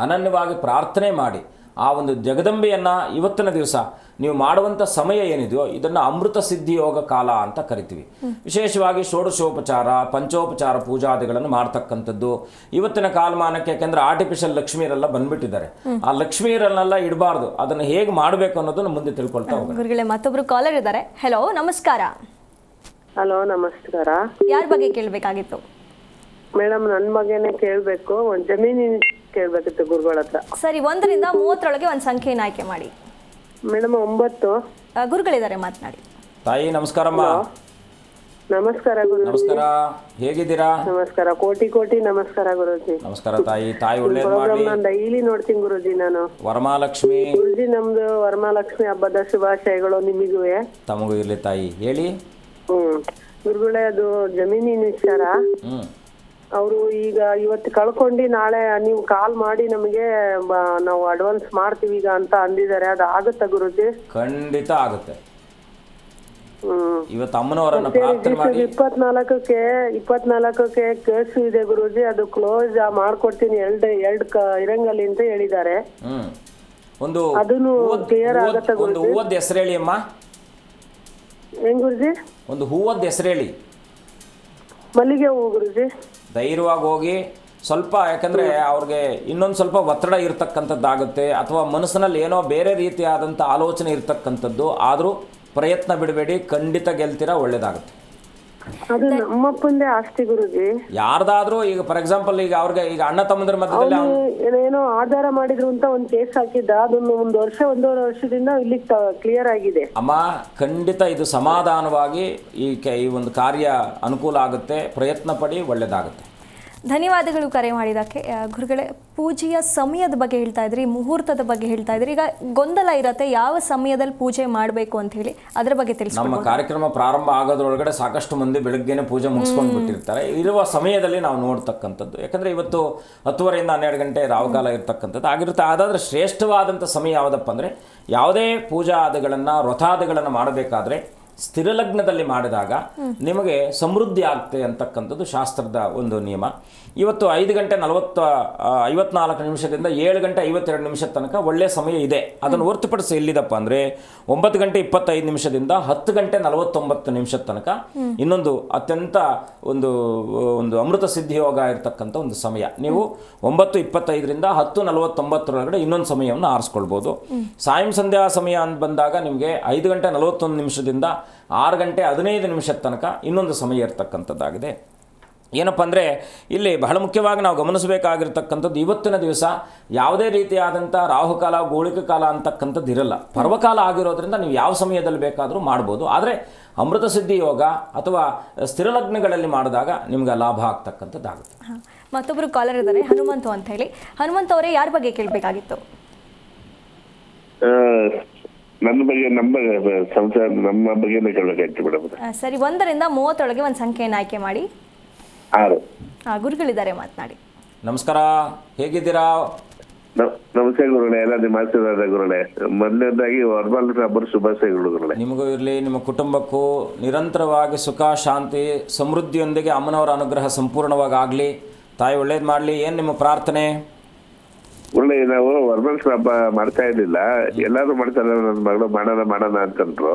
ಅನನ್ಯವಾಗಿ ಪ್ರಾರ್ಥನೆ ಮಾಡಿ ಆ ಒಂದು ಜಗದಂಬೆಯನ್ನು ಇವತ್ತಿನ ದಿವಸ ನೀವು ಮಾಡುವಂಥ ಸಮಯ ಏನಿದೆಯೋ ಇದನ್ನು ಅಮೃತ ಸಿದ್ಧಿ ಯೋಗ ಕಾಲ ಅಂತ ಕರಿತೀವಿ. ವಿಶೇಷವಾಗಿ ಷೋಡಶೋಪಚಾರ ಪಂಚೋಪಚಾರ ಪೂಜಾದಿಗಳನ್ನು ಮಾಡ್ತಕ್ಕಂಥದ್ದು ಇವತ್ತಿನ ಕಾಲಮಾನಕ್ಕೆ. ಯಾಕೆಂದರೆ ಆರ್ಟಿಫಿಷಿಯಲ್ ಲಕ್ಷ್ಮೀರೆಲ್ಲ ಬಂದ್ಬಿಟ್ಟಿದ್ದಾರೆ. ಆ ಲಕ್ಷ್ಮೀರನ್ನೆಲ್ಲ ಇಡಬಾರ್ದು. ಅದನ್ನು ಹೇಗೆ ಮಾಡಬೇಕು ಅನ್ನೋದನ್ನು ಮುಂದೆ ತಿಳ್ಕೊಳ್ತಾ ಹೋಗೋಣ. ಗುರುಗಳೇ, ಮತ್ತೊಬ್ರು ಕಾಲರ್ ಇದ್ದಾರೆ. ಹಲೋ ನಮಸ್ಕಾರ. ಹಲೋ ನಮಸ್ಕಾರ. ಯಾರ ಬಗ್ಗೆ ಕೇಳಬೇಕಾಗಿತ್ತು? ಮೇಡಮ್, ನನ್ನ ಬಗ್ಗೆನೇ ಕೇಳಬೇಕು. ಒಂದು ಜಮೀನಿನ ಕೇಳಬೇಕಿತ್ತು ಗುರುಗಳ ಹತ್ರ. ಸರಿ, 1ರಿಂದ 30 ಒಂದು ಸಂಖ್ಯೆಯನ್ನು ಆಯ್ಕೆ ಮಾಡಿ. ಮೇಡಮ್ 9. ಗುರುಗಳಿದ್ದಾರೆ, ಮಾತನಾಡಿ. ತಾಯಿ ನಮಸ್ಕಾರಮ್ಮ. ನಮಸ್ಕಾರ ಗುರು. ನಮಸ್ಕಾರ, ಹೇಗಿದ್ದೀರಾ? ನಮಸ್ಕಾರ, ಕೋಟಿ ಕೋಟಿ ನಮಸ್ಕಾರ ಗುರುಜಿ. ನಮಸ್ಕಾರ ತಾಯಿ. ತಾಯಿ ಒಳ್ಳೇದು ಮಾಡಿ. ನಾನು ಡೈಲಿ ನೋಡ್ತೀನಿ ಗುರುಜಿ. ನಾನು ವರಮಹಾಲಕ್ಷ್ಮಿ. ಗುರುಜಿ, ನಮ್ದು ವರಮಹಾಲಕ್ಷ್ಮಿ ಹಬ್ಬದ ಶುಭಾಶಯಗಳು ನಿಮಗೂ. ತಮಗೂ ಇರಲಿ ತಾಯಿ. ಹೇಳಿ. ಗುರುಗಳೇ, ಅದು ಜಮೀನಿನ ವಿಚಾರ. ಅವರು ಈಗ ಇವತ್ತು ಕಳ್ಕೊಂಡು ನಾಳೆ ನೀವು ಕಾಲ್ ಮಾಡಿ ನಮಗೆ ನಾವು ಅಡ್ವಾನ್ಸ್ ಮಾಡ್ತೀವಿ ಈಗ ಅಂತ ಅಂದಿದ್ದಾರೆ. ಅದು ಆಗುತ್ತಾ ಗುರುಜಿ? ಖಂಡಿತ ಆಗುತ್ತೆ. ಇವತ್ತು ಅಮ್ಮನವರನ್ನ ಪ್ರಾರ್ಥನೆ ಮಾಡಿ 24ಕ್ಕೆ ಕೇಸು ಇದೆ ಗುರುಜಿ. ಅದು ಕ್ಲೋಸ್ ಮಾಡ್ಕೊಡ್ತೀನಿ ಎರಡು ಇರಂಗಲ್ಲಿ ಅಂತ ಹೇಳಿದ್ದಾರೆ. ಒಂದು ಅದನ್ನು ಕ್ಲಿಯರ್ ಆಗತ್ತಾ ಒಂದು ಹೂವದ ಹೆಸರು ಹೇಳಿ ಅಮ್ಮ. ಹೆಂಗ್ ಗುರುಜಿ? ಒಂದು ಹೂವದ ಹೆಸರು ಹೇಳಿ. ಮಲ್ಲಿಗೆ ಹೂವು ಗುರುಜಿ. ಧೈರ್ಯವಾಗಿ ಹೋಗಿ ಸ್ವಲ್ಪ, ಯಾಕಂದರೆ ಅವ್ರಿಗೆ ಇನ್ನೊಂದು ಸ್ವಲ್ಪ ಒತ್ತಡ ಇರ್ತಕ್ಕಂಥದ್ದಾಗುತ್ತೆ ಅಥವಾ ಮನಸ್ಸಿನಲ್ಲಿ ಏನೋ ಬೇರೆ ರೀತಿಯಾದಂಥ ಆಲೋಚನೆ ಇರ್ತಕ್ಕಂಥದ್ದು. ಆದರೂ ಪ್ರಯತ್ನ ಬಿಡಬೇಡಿ, ಖಂಡಿತ ಗೆಲ್ತೀರಾ, ಒಳ್ಳೇದಾಗುತ್ತೆ. ಅದು ನಮ್ಮಪ್ಪಂದೇ ಆಸ್ತಿ ಗುರುಜಿ. ಯಾರ್ದಾದ್ರೂ ಈಗ ಫಾರ್ ಎಕ್ಸಾಂಪಲ್ ಈಗ ಅವ್ರಿಗೆ ಈಗ ಅಣ್ಣ ತಮ್ಮಂದ್ರ ಮಧ್ಯದಲ್ಲಿ ಏನೋ ಆಧಾರ ಮಾಡಿದ್ರು ಅಂತ ಒಂದು ಕೇಸ್ ಹಾಕಿದ್ದ. ಅದನ್ನು ಒಂದೂವರೆ ವರ್ಷದಿಂದ ಇಲ್ಲಿ ಕ್ಲಿಯರ್ ಆಗಿದೆ. ಅಮ್ಮ, ಖಂಡಿತ ಇದು ಸಮಾಧಾನವಾಗಿ ಈ ಒಂದು ಕಾರ್ಯ ಅನುಕೂಲ ಆಗುತ್ತೆ. ಪ್ರಯತ್ನ ಪಡಿ, ಒಳ್ಳೇದಾಗುತ್ತೆ. ಧನ್ಯವಾದಗಳು ಕರೆ ಮಾಡಿದ್ದಕ್ಕೆ. ಗುರುಗಳೇ, ಪೂಜೆಯ ಸಮಯದ ಬಗ್ಗೆ ಹೇಳ್ತಾ ಇದ್ರಿ, ಮುಹೂರ್ತದ ಬಗ್ಗೆ ಹೇಳ್ತಾ ಇದ್ರಿ. ಈಗ ಗೊಂದಲ ಇರತ್ತೆ, ಯಾವ ಸಮಯದಲ್ಲಿ ಪೂಜೆ ಮಾಡಬೇಕು ಅಂತ ಹೇಳಿ, ಅದರ ಬಗ್ಗೆ ತಿಳಿಸಿ. ನಮ್ಮ ಕಾರ್ಯಕ್ರಮ ಪ್ರಾರಂಭ ಆಗೋದ್ರೊಳಗಡೆ ಸಾಕಷ್ಟು ಮಂದಿ ಬೆಳಗ್ಗೆನೆ ಪೂಜೆ ಮುಗಿಸ್ಕೊಂಡು ಬಿಟ್ಟಿರ್ತಾರೆ. ಇರುವ ಸಮಯದಲ್ಲಿ ನಾವು ನೋಡ್ತಕ್ಕಂಥದ್ದು, ಯಾಕಂದರೆ ಇವತ್ತು 10:30 ರಿಂದ 12 ಗಂಟೆ ರಾಹುಕಾಲ ಇರ್ತಕ್ಕಂಥದ್ದು ಆಗಿರುತ್ತೆ. ಅದಾದರೆ ಶ್ರೇಷ್ಠವಾದಂಥ ಸಮಯ ಯಾವುದಪ್ಪ ಅಂದರೆ, ಯಾವುದೇ ಪೂಜಾದಿಗಳನ್ನು ವ್ರತಾದಿಗಳನ್ನು ಮಾಡಬೇಕಾದ್ರೆ ಸ್ಥಿರಲಗ್ನದಲ್ಲಿ ಮಾಡಿದಾಗ ನಿಮಗೆ ಸಮೃದ್ಧಿ ಆಗ್ತದೆ ಅಂತಕ್ಕಂಥದ್ದು ಶಾಸ್ತ್ರದ ಒಂದು ನಿಯಮ. ಇವತ್ತು 5:54 ನಿಮಿಷದಿಂದ 7:52 ನಿಮಿಷದ ತನಕ ಒಳ್ಳೆಯ ಸಮಯ ಇದೆ. ಅದನ್ನು ಹೊರತುಪಡಿಸಿ ಎಲ್ಲಿದಪ್ಪ ಅಂದರೆ 9:25 ನಿಮಿಷದಿಂದ 10:49 ನಿಮಿಷದ ತನಕ ಇನ್ನೊಂದು ಅತ್ಯಂತ ಒಂದು ಅಮೃತ ಸಿದ್ಧಿ ಯೋಗ ಇರತಕ್ಕಂಥ ಒಂದು ಸಮಯ. ನೀವು 9:25 ರಿಂದ 10:49 ಇನ್ನೊಂದು ಸಮಯವನ್ನು ಆರಿಸ್ಕೊಳ್ಬೋದು. ಸಾಯಂ ಸಂಧ್ಯಾ ಸಮಯ ಅಂತ ಬಂದಾಗ ನಿಮಗೆ 5:41 ನಿಮಿಷದಿಂದ 6:15 ನಿಮಿಷದ ತನಕ ಇನ್ನೊಂದು ಸಮಯ ಇರ್ತಕ್ಕಂಥದ್ದಾಗಿದೆ. ಏನಪ್ಪ ಅಂದರೆ ಇಲ್ಲಿ ಬಹಳ ಮುಖ್ಯವಾಗಿ ನಾವು ಗಮನಿಸಬೇಕಾಗಿರ್ತಕ್ಕಂಥದ್ದು, ಇವತ್ತಿನ ದಿವಸ ಯಾವುದೇ ರೀತಿಯಾದಂಥ ರಾಹುಕಾಲ ಗೋಳಿಕ ಕಾಲ ಅಂತಕ್ಕಂಥದ್ದು ಇರಲ್ಲ. ಪರ್ವಕಾಲ ಆಗಿರೋದ್ರಿಂದ ನೀವು ಯಾವ ಸಮಯದಲ್ಲಿ ಬೇಕಾದರೂ ಮಾಡ್ಬೋದು. ಆದರೆ ಅಮೃತ ಸಿದ್ಧಿ ಯೋಗ ಅಥವಾ ಸ್ಥಿರಲಗ್ನಗಳಲ್ಲಿ ಮಾಡಿದಾಗ ನಿಮ್ಗೆ ಲಾಭ ಆಗ್ತಕ್ಕಂಥದ್ದಾಗುತ್ತೆ. ಮತ್ತೊಬ್ಬರು ಕಾಲರ್ ಇದ್ದಾರೆ, ಹನುಮಂತು ಅಂತ ಹೇಳಿ. ಹನುಮಂತ್ ಅವರೇ, ಯಾರ ಬಗ್ಗೆ ಕೇಳಬೇಕಾಗಿತ್ತು? ನನ್ನ ಬಗ್ಗೆ, ನಮ್ಮ ಬಗ್ಗೆನೇ ಕೇಳಬೇಕಾಯ್ತು ಮೇಡಮ್. ಸರಿ, 1 ರಿಂದ 30 ಒಂದು ಸಂಖ್ಯೆಯನ್ನು ಆಯ್ಕೆ ಮಾಡಿ. 6. ಗುರುಗಳಿದ್ದಾರೆ, ಮಾತನಾಡಿ. ನಮಸ್ಕಾರ, ಹೇಗಿದ್ದೀರಾ? ನಮಸ್ತೆ ಗುರುಗಳೇ, ಎಲ್ಲ ನಿಮ್ಮ ಆಶೀರ್ವಾದ ಗುರುಗಳೇ. ಮೊದಲನೇದಾಗಿ ವರ್ಬಲ್ ಹಬ್ಬರ ಶುಭಾಶಯಗಳು ಗುರುಗಳೇ. ನಿಮಗೂ ಇರಲಿ, ನಿಮ್ಮ ಕುಟುಂಬಕ್ಕೂ ನಿರಂತರವಾಗಿ ಸುಖ ಶಾಂತಿ ಸಮೃದ್ಧಿಯೊಂದಿಗೆ ಅಮ್ಮನವರ ಅನುಗ್ರಹ ಸಂಪೂರ್ಣವಾಗಿ ಆಗಲಿ. ತಾಯಿ ಒಳ್ಳೇದು ಮಾಡಲಿ. ಏನು ನಿಮ್ಮ ಪ್ರಾರ್ಥನೆ? ಒಳ್ಳೆ, ನಾವು ವರ್ಬಲ್ಸ್ ಹಬ್ಬ ಮಾಡ್ತಾ ಇರ್ಲಿಲ್ಲ, ಎಲ್ಲಾರು ಮಾಡ್ತಾರೆ. ನನ್ನ ಮಗಳು ಮಾಡೋಣ ಅಂತಂದ್ರು.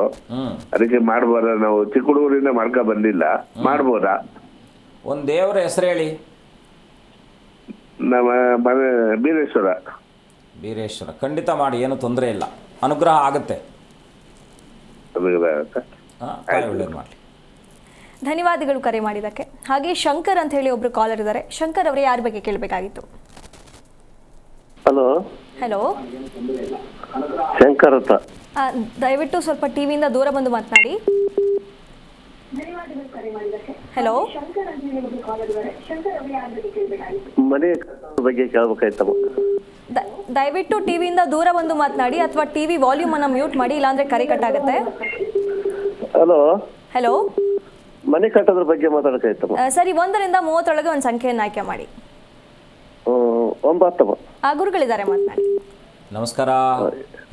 ಅದಕ್ಕೆ ಮಾಡ್ಬೋದ, ನಾವು ಚಿಕ್ಕ ಹುಡುಗರಿಂದ ಮಾಡ್ಕೊ ಬಂದಿಲ್ಲ, ಮಾಡ್ಬೋದಾ? ಒಂದು ದೇವರ ಹೆಸರು ಹೇಳಿ. ನಮ್ಮ ಮನೆ ಬೀರೇಶ್ವರ. ಬೀರೇಶ್ವರ, ಖಂಡಿತ ಮಾಡಿ, ಏನು ತೊಂದರೆ ಇಲ್ಲ, ಅನುಗ್ರಹ ಆಗುತ್ತೆ. ತಾಯಿ ಒಳ್ಳೇದು ಮಾಡಲಿ. ಧನ್ಯವಾದಗಳು ಕರೆ ಮಾಡಿದ್ದಕ್ಕೆ. ಹಾಗೆ ಶಂಕರ್ ಅಂತ ಹೇಳಿ ಒಬ್ರು ಕಾಲರ್ ಇದ್ದಾರೆ. ಶಂಕರ್ ಅವರೇ, ಯಾರ ಬಗ್ಗೆ ಕೇಳಬೇಕಾಗಿತ್ತು? ಹಲೋ. ಹಲೋ, ಶಂಕರ್ ಅಂತ. ದಯವಿಟ್ಟು ಸ್ವಲ್ಪ ಟಿವಿಯಿಂದ ದೂರ ಬಂದು ಮಾತನಾಡಿ. ಹಲೋ, ಮನೆ ಬಗ್ಗೆ ಕೇಳಬೇಕಾಯ್ತಮ್ಮ. ದಯವಿಟ್ಟು ಟಿವಿಯಿಂದ ದೂರ ಬಂದು ಮಾತನಾಡಿ, ಅಥವಾ ಟಿವಿ ವಾಲ್ಯೂಮ್ ಅನ್ನು ಮ್ಯೂಟ್ ಮಾಡಿ, ಇಲ್ಲಾಂದ್ರೆ ಕರೆ ಕಟ್ ಆಗುತ್ತೆ. ಹಲೋ. ಹಲೋ, ಮನೆ ಕಟ್ಟೋದ್ರ ಬಗ್ಗೆ ಮಾತಾಡಕಾಯ್ತಮ್ಮ. ಸರಿ, 1 ರಿಂದ 30 ಒಂದು ಸಂಖ್ಯೆಯನ್ನು ಆಯ್ಕೆ ಮಾಡಿ. 9. ಗುರುಗಳಿದ್ದಾರೆ, ಮಾತನಾಡಿ. ನಮಸ್ಕಾರ,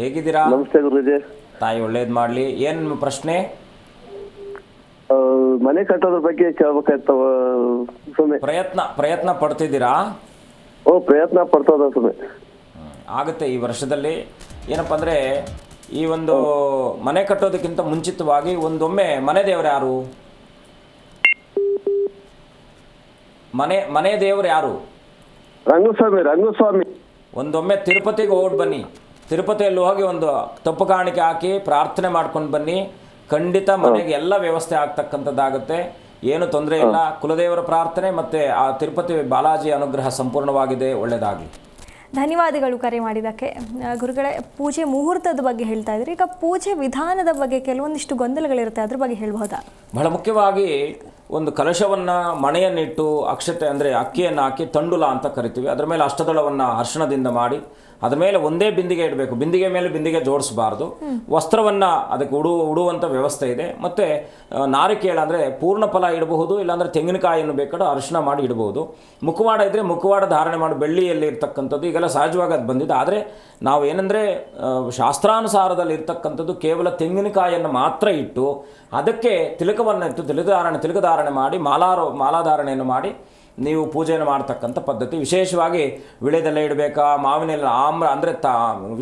ಹೇಗಿದ್ದೀರಾ? ನಮಸ್ತೆ ಗುರುಜಿ. ತಾಯಿ ಒಳ್ಳೇದು ಮಾಡಲಿ. ಏನು ನಿಮ್ಮ ಪ್ರಶ್ನೆ? ಮನೆ ಕಟ್ಟೋದ್ರ ಬಗ್ಗೆ ಕೇಳ್ಬೇಕಾಯ್ತವ. ಪ್ರಯತ್ನ ಪಡ್ತಿದ್ದೀರಾ? ಪ್ರಯತ್ನ ಪಡ್ತದ ಸುಮ್ಮನೆ. ಆಗುತ್ತೆ ಈ ವರ್ಷದಲ್ಲಿ. ಏನಪ್ಪ ಅಂದರೆ, ಈ ಒಂದು ಮನೆ ಕಟ್ಟೋದಕ್ಕಿಂತ ಮುಂಚಿತವಾಗಿ ಒಂದೊಮ್ಮೆ ಮನೆ ದೇವರು ಯಾರು? ಮನೆ ದೇವರು ಯಾರು? ರಂಗಸ್ವಾಮಿ. ಒಂದೊಮ್ಮೆ ತಿರುಪತಿಗೆ ಹೋಗಿ ಬನ್ನಿ. ತಿರುಪತಿಯಲ್ಲಿ ಹೋಗಿ ಒಂದು ತಪ್ಪು ಕಾಣಿಕೆ ಹಾಕಿ ಪ್ರಾರ್ಥನೆ ಮಾಡ್ಕೊಂಡು ಬನ್ನಿ. ಖಂಡಿತ ಮನೆಗೆ ಎಲ್ಲ ವ್ಯವಸ್ಥೆ ಆಗ್ತಕ್ಕಂಥದ್ದಾಗುತ್ತೆ, ಏನು ತೊಂದರೆ ಇಲ್ಲ. ಕುಲದೇವರ ಪ್ರಾರ್ಥನೆ ಮತ್ತು ಆ ತಿರುಪತಿ ಬಾಲಾಜಿ ಅನುಗ್ರಹ ಸಂಪೂರ್ಣವಾಗಿದೆ. ಒಳ್ಳೆಯದಾಗಲಿ. ಧನ್ಯವಾದಗಳು ಕರೆ ಮಾಡಿದ್ದಕ್ಕೆ. ಗುರುಗಳೇ, ಪೂಜೆ ಮುಹೂರ್ತದ ಬಗ್ಗೆ ಹೇಳ್ತಾ ಇದ್ರಿ. ಈಗ ಪೂಜೆ ವಿಧಾನದ ಬಗ್ಗೆ ಕೆಲವೊಂದಿಷ್ಟು ಗೊಂದಲಗಳಿರುತ್ತೆ, ಅದ್ರ ಬಗ್ಗೆ ಹೇಳ್ಬೋದಾ? ಬಹಳ ಮುಖ್ಯವಾಗಿ ಒಂದು ಕಲಶವನ್ನು ಮಣೆಯನ್ನಿಟ್ಟು ಅಕ್ಷತೆ ಅಂದರೆ ಅಕ್ಕಿಯನ್ನು ಹಾಕಿ ತಂಡುಲ ಅಂತ ಕರಿತೀವಿ. ಅದರ ಮೇಲೆ ಅಷ್ಟದಳವನ್ನು ಅರ್ಶನದಿಂದ ಮಾಡಿ ಅದ್ರ ಮೇಲೆ ಒಂದೇ ಬಿಂದಿಗೆ ಇಡಬೇಕು. ಬಿಂದಿಗೆ ಮೇಲೆ ಬಿಂದಿಗೆ ಜೋಡಿಸಬಾರ್ದು. ವಸ್ತ್ರವನ್ನು ಅದಕ್ಕೆ ಉಡುವಂಥ ವ್ಯವಸ್ಥೆ ಇದೆ. ಮತ್ತು ನಾರಿಕೇಳ ಅಂದರೆ ಪೂರ್ಣ ಫಲ ಇಡಬಹುದು, ಇಲ್ಲಾಂದರೆ ತೆಂಗಿನಕಾಯಿಯನ್ನು ಬೇಕಾದ್ರೆ ಅರಿಶಿನ ಮಾಡಿ ಇಡಬಹುದು. ಮುಖವಾಡ ಇದ್ದರೆ ಮುಖವಾಡ ಧಾರಣೆ ಮಾಡಿ ಬೆಳ್ಳಿಯಲ್ಲಿ ಇರ್ತಕ್ಕಂಥದ್ದು ಈಗೆಲ್ಲ ಸಹಜವಾಗಿ ಅದು ಬಂದಿದೆ. ಆದರೆ ನಾವು ಏನಂದರೆ ಶಾಸ್ತ್ರಾನುಸಾರದಲ್ಲಿ ಇರ್ತಕ್ಕಂಥದ್ದು ಕೇವಲ ತೆಂಗಿನಕಾಯಿಯನ್ನು ಮಾತ್ರ ಇಟ್ಟು ಅದಕ್ಕೆ ತಿಲಕವನ್ನು ಇಟ್ಟು ತಿಲಕಧಾರಣೆ ಮಾಡಿ ಮಾಲಾಧಾರಣೆಯನ್ನು ಮಾಡಿ ನೀವು ಪೂಜೆಯನ್ನು ಮಾಡ್ತಕ್ಕಂಥ ಪದ್ಧತಿ. ವಿಶೇಷವಾಗಿ ವಿಳೆದೆಲೆ ಇಡಬೇಕಾ, ಮಾವಿನೆಲ್ಲ ಆಮ್ರ ಅಂದರೆ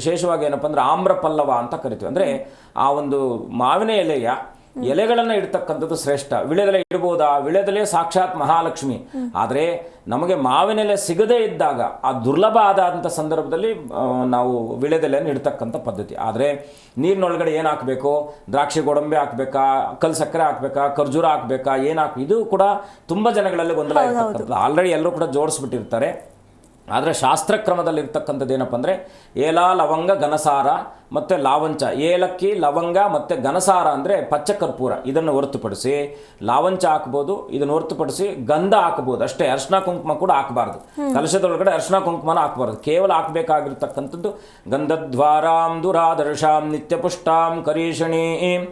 ವಿಶೇಷವಾಗಿ ಏನಪ್ಪ ಅಂದರೆ ಆಮ್ರ ಪಲ್ಲವ ಅಂತ ಕರಿತೀವಿ. ಅಂದರೆ ಆ ಒಂದು ಮಾವಿನ ಎಲೆಯ ಎಲೆಗಳನ್ನು ಇಡ್ತಕ್ಕಂಥದ್ದು ಶ್ರೇಷ್ಠ. ವಿಳೆದೆಲೆ ಇಡ್ಬೋದಾ? ವಿಳೆದೆಲೆ ಸಾಕ್ಷಾತ್ ಮಹಾಲಕ್ಷ್ಮಿ. ಆದರೆ ನಮಗೆ ಮಾವಿನೆಲೆ ಸಿಗದೇ ಇದ್ದಾಗ, ಆ ದುರ್ಲಭ ಆದಂಥ ಸಂದರ್ಭದಲ್ಲಿ ನಾವು ವಿಳೆದೆಲೆಯನ್ನು ಇಡ್ತಕ್ಕಂಥ ಪದ್ಧತಿ. ಆದರೆ ನೀರಿನೊಳಗಡೆ ಏನು ಹಾಕಬೇಕು? ದ್ರಾಕ್ಷಿ ಗೋಡಂಬಿ ಹಾಕಬೇಕಾ, ಕಲ್ಲು ಸಕ್ಕರೆ ಹಾಕಬೇಕಾ, ಖರ್ಜೂರ ಹಾಕಬೇಕಾ, ಏನು ಇದು ಕೂಡ ತುಂಬ ಜನಗಳಲ್ಲಿ ಗೊಂದಲ ಇರ್ತಕ್ಕಂಥದ್ದು. ಆಲ್ರೆಡಿ ಎಲ್ಲರೂ ಕೂಡ ಜೋಡಿಸ್ಬಿಟ್ಟಿರ್ತಾರೆ. ಆದರೆ ಶಾಸ್ತ್ರಕ್ರಮದಲ್ಲಿರ್ತಕ್ಕಂಥದ್ದು ಏನಪ್ಪ ಅಂದರೆ ಏಲ ಲವಂಗ ಘನಸಾರ ಮತ್ತು ಲಾವಂಚ, ಏಲಕ್ಕಿ ಲವಂಗ ಮತ್ತು ಘನಸಾರ ಅಂದರೆ ಪಚ್ಚ ಕರ್ಪೂರ, ಇದನ್ನು ಹೊರತುಪಡಿಸಿ ಲಾವಂಚ ಹಾಕ್ಬೋದು, ಇದನ್ನು ಹೊರತುಪಡಿಸಿ ಗಂಧ ಹಾಕ್ಬೋದು ಅಷ್ಟೇ. ಅರ್ಶಿನ ಕುಂಕುಮ ಕೂಡ ಹಾಕಬಾರ್ದು, ಕಲಶದೊಳಗಡೆ ಅರ್ಶಿನ ಕುಂಕುಮನ ಹಾಕಬಾರ್ದು. ಕೇವಲ ಹಾಕಬೇಕಾಗಿರ್ತಕ್ಕಂಥದ್ದು ಗಂಧದ್ವಾರಾಂ ದುರಾದರ್ಶಾಂ ನಿತ್ಯಪುಷ್ಟಾಂ ಕರೀಷಣೀಂ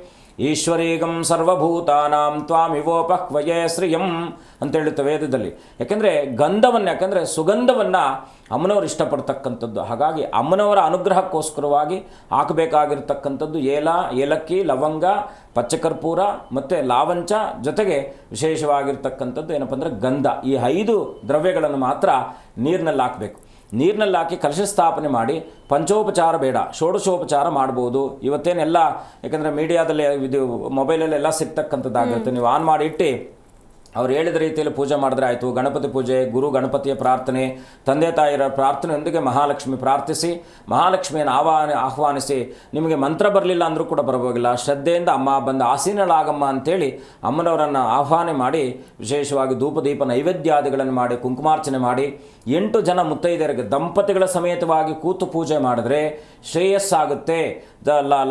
ಈಶ್ವರೀಗಂ ಸರ್ವಭೂತಾನಾಂ ತ್ವಾಮಿವೋಪಕ್ವಯೇ ಶ್ರಿಯಂ ಅಂತ ಹೇಳುತ್ತೆ ವೇದದಲ್ಲಿ. ಯಾಕೆಂದರೆ ಗಂಧವನ್ನು, ಯಾಕೆಂದರೆ ಸುಗಂಧವನ್ನು ಅಮ್ಮನವರು ಇಷ್ಟಪಡ್ತಕ್ಕಂಥದ್ದು. ಹಾಗಾಗಿ ಅಮ್ಮನವರ ಅನುಗ್ರಹಕ್ಕೋಸ್ಕರವಾಗಿ ಹಾಕಬೇಕಾಗಿರ್ತಕ್ಕಂಥದ್ದು ಏಲಕ್ಕಿ ಲವಂಗ ಪಚ್ಚಕರ್ಪೂರ ಮತ್ತು ಲಾವಂಚ, ಜೊತೆಗೆ ವಿಶೇಷವಾಗಿರ್ತಕ್ಕಂಥದ್ದು ಏನಪ್ಪ ಅಂದರೆ ಗಂಧ. ಈ 5 ದ್ರವ್ಯಗಳನ್ನು ಮಾತ್ರ ನೀರಿನಲ್ಲಿ ಹಾಕಬೇಕು. ನೀರಿನಲ್ಲಿ ಹಾಕಿ ಕಲಶ ಸ್ಥಾಪನೆ ಮಾಡಿ ಪಂಚೋಪಚಾರ ಬೇಡ, ಷೋಡಶೋಪಚಾರ ಮಾಡ್ಬೋದು. ಇವತ್ತೇನೆಲ್ಲ, ಯಾಕಂದರೆ ಮೀಡಿಯಾದಲ್ಲಿ ಇದು ಮೊಬೈಲಲ್ಲೆಲ್ಲ ಸಿಗ್ತಕ್ಕಂಥದ್ದಾಗಿರುತ್ತೆ. ನೀವು ಆನ್ ಮಾಡಿ ಇಟ್ಟು ಅವ್ರು ಹೇಳಿದ ರೀತಿಯಲ್ಲಿ ಪೂಜೆ ಮಾಡಿದ್ರೆ ಆಯಿತು. ಗಣಪತಿ ಪೂಜೆ, ಗುರು ಗಣಪತಿಯ ಪ್ರಾರ್ಥನೆ, ತಂದೆ ತಾಯಿಯರ ಪ್ರಾರ್ಥನೆಯೊಂದಿಗೆ ಮಹಾಲಕ್ಷ್ಮಿ ಪ್ರಾರ್ಥಿಸಿ, ಮಹಾಲಕ್ಷ್ಮಿಯನ್ನು ಆಹ್ವಾನಿಸಿ. ನಿಮಗೆ ಮಂತ್ರ ಬರಲಿಲ್ಲ ಅಂದರೂ ಕೂಡ ಬರಬೋಗಿಲ್ಲ, ಶ್ರದ್ಧೆಯಿಂದ ಅಮ್ಮ ಬಂದು ಆಸೀನಳಾಗಮ್ಮ ಅಂತೇಳಿ ಅಮ್ಮನವರನ್ನು ಆಹ್ವಾನ ಮಾಡಿ ವಿಶೇಷವಾಗಿ ಧೂಪದೀಪ ನೈವೇದ್ಯಾದಿಗಳನ್ನು ಮಾಡಿ ಕುಂಕುಮಾರ್ಚನೆ ಮಾಡಿ 8 ಜನ ಮುತ್ತೈದೆಯರಿಗೆ ದಂಪತಿಗಳ ಸಮೇತವಾಗಿ ಕೂತು ಪೂಜೆ ಮಾಡಿದ್ರೆ ಶ್ರೇಯಸ್ಸಾಗುತ್ತೆ,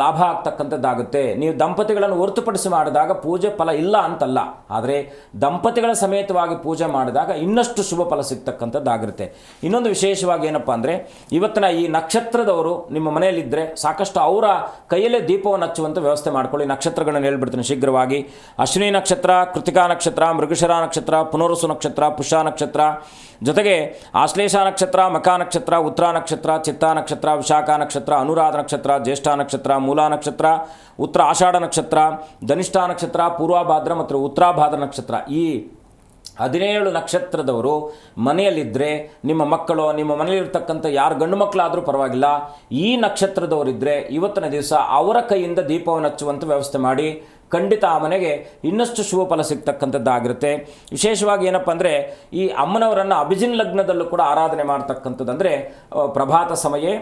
ಲಾಭ ಆಗ್ತಕ್ಕಂಥದ್ದಾಗುತ್ತೆ. ನೀವು ದಂಪತಿಗಳನ್ನು ಹೊರತುಪಡಿಸಿ ಮಾಡಿದಾಗ ಪೂಜೆ ಫಲ ಇಲ್ಲ ಅಂತಲ್ಲ, ಆದರೆ ದಂಪತಿಗಳ ಸಮೇತವಾಗಿ ಪೂಜೆ ಮಾಡಿದಾಗ ಇನ್ನಷ್ಟು ಶುಭ ಫಲ ಸಿಗ್ತಕ್ಕಂಥದ್ದಾಗಿರುತ್ತೆ. ಇನ್ನೊಂದು ವಿಶೇಷವಾಗಿ ಏನಪ್ಪ ಅಂದರೆ, ಇವತ್ತಿನ ಈ ನಕ್ಷತ್ರದವರು ನಿಮ್ಮ ಮನೆಯಲ್ಲಿದ್ದರೆ ಸಾಕಷ್ಟು ಅವರ ಕೈಯಲ್ಲೇ ದೀಪವನ್ನು ಹಚ್ಚುವಂಥ ವ್ಯವಸ್ಥೆ ಮಾಡ್ಕೊಳ್ಳಿ. ನಕ್ಷತ್ರಗಳನ್ನು ಹೇಳ್ಬಿಡ್ತೀನಿ ಶೀಘ್ರವಾಗಿ. ಅಶ್ವಿನಿ ನಕ್ಷತ್ರ, ಕೃತಿಕಾ ನಕ್ಷತ್ರ, ಮೃಗಶಿರ ನಕ್ಷತ್ರ, ಪುನರ್ವಸು ನಕ್ಷತ್ರ, ಪುಷ್ಯ ನಕ್ಷತ್ರ, ಜೊತೆಗೆ ಆಶ್ಲೇಷ ನಕ್ಷತ್ರ, ಮಖಾ ನಕ್ಷತ್ರ, ಉತ್ತರ ನಕ್ಷತ್ರ, ಚಿತ್ತಾ ನಕ್ಷತ್ರ, ವಿಶಾಖ ನಕ್ಷತ್ರ, ಅನುರಾಧ ನಕ್ಷತ್ರ, ಜ್ಯೇಷ್ಠ ನಕ್ಷತ್ರ, ಮೂಲ ನಕ್ಷತ್ರ, ಉತ್ತರ ಆಷಾಢ ನಕ್ಷತ್ರ, ಧನಿಷ್ಠ ನಕ್ಷತ್ರ, ಪೂರ್ವಭಾದ್ರ ಮತ್ತು ಉತ್ತರಾಭಾದ್ರ ನಕ್ಷತ್ರ. ಈ 17 ನಕ್ಷತ್ರದವರು ಮನೆಯಲ್ಲಿದ್ದರೆ, ನಿಮ್ಮ ಮಕ್ಕಳು, ನಿಮ್ಮ ಮನೆಯಲ್ಲಿರ್ತಕ್ಕಂಥ ಯಾರು ಗಂಡು ಮಕ್ಕಳಾದರೂ ಪರವಾಗಿಲ್ಲ, ಈ ನಕ್ಷತ್ರದವರಿದ್ದರೆ ಇವತ್ತಿನ ದಿವಸ ಅವರ ಕೈಯಿಂದ ದೀಪವನ್ನು ಹಚ್ಚುವಂಥ ವ್ಯವಸ್ಥೆ ಮಾಡಿ. ಖಂಡಿತ ಆ ಮನೆಗೆ ಇನ್ನಷ್ಟು ಶುಭ ಫಲ ಸಿಗ್ತಕ್ಕಂಥದ್ದಾಗಿರುತ್ತೆ. ವಿಶೇಷವಾಗಿ ಏನಪ್ಪ ಅಂದರೆ, ಈ ಅಮ್ಮನವರನ್ನು ಅಭಿಜಿನ್ ಲಗ್ನದಲ್ಲೂ ಕೂಡ ಆರಾಧನೆ ಮಾಡ್ತಕ್ಕಂಥದ್ದು. ಅಂದರೆ ಪ್ರಭಾತ ಸಮಯ,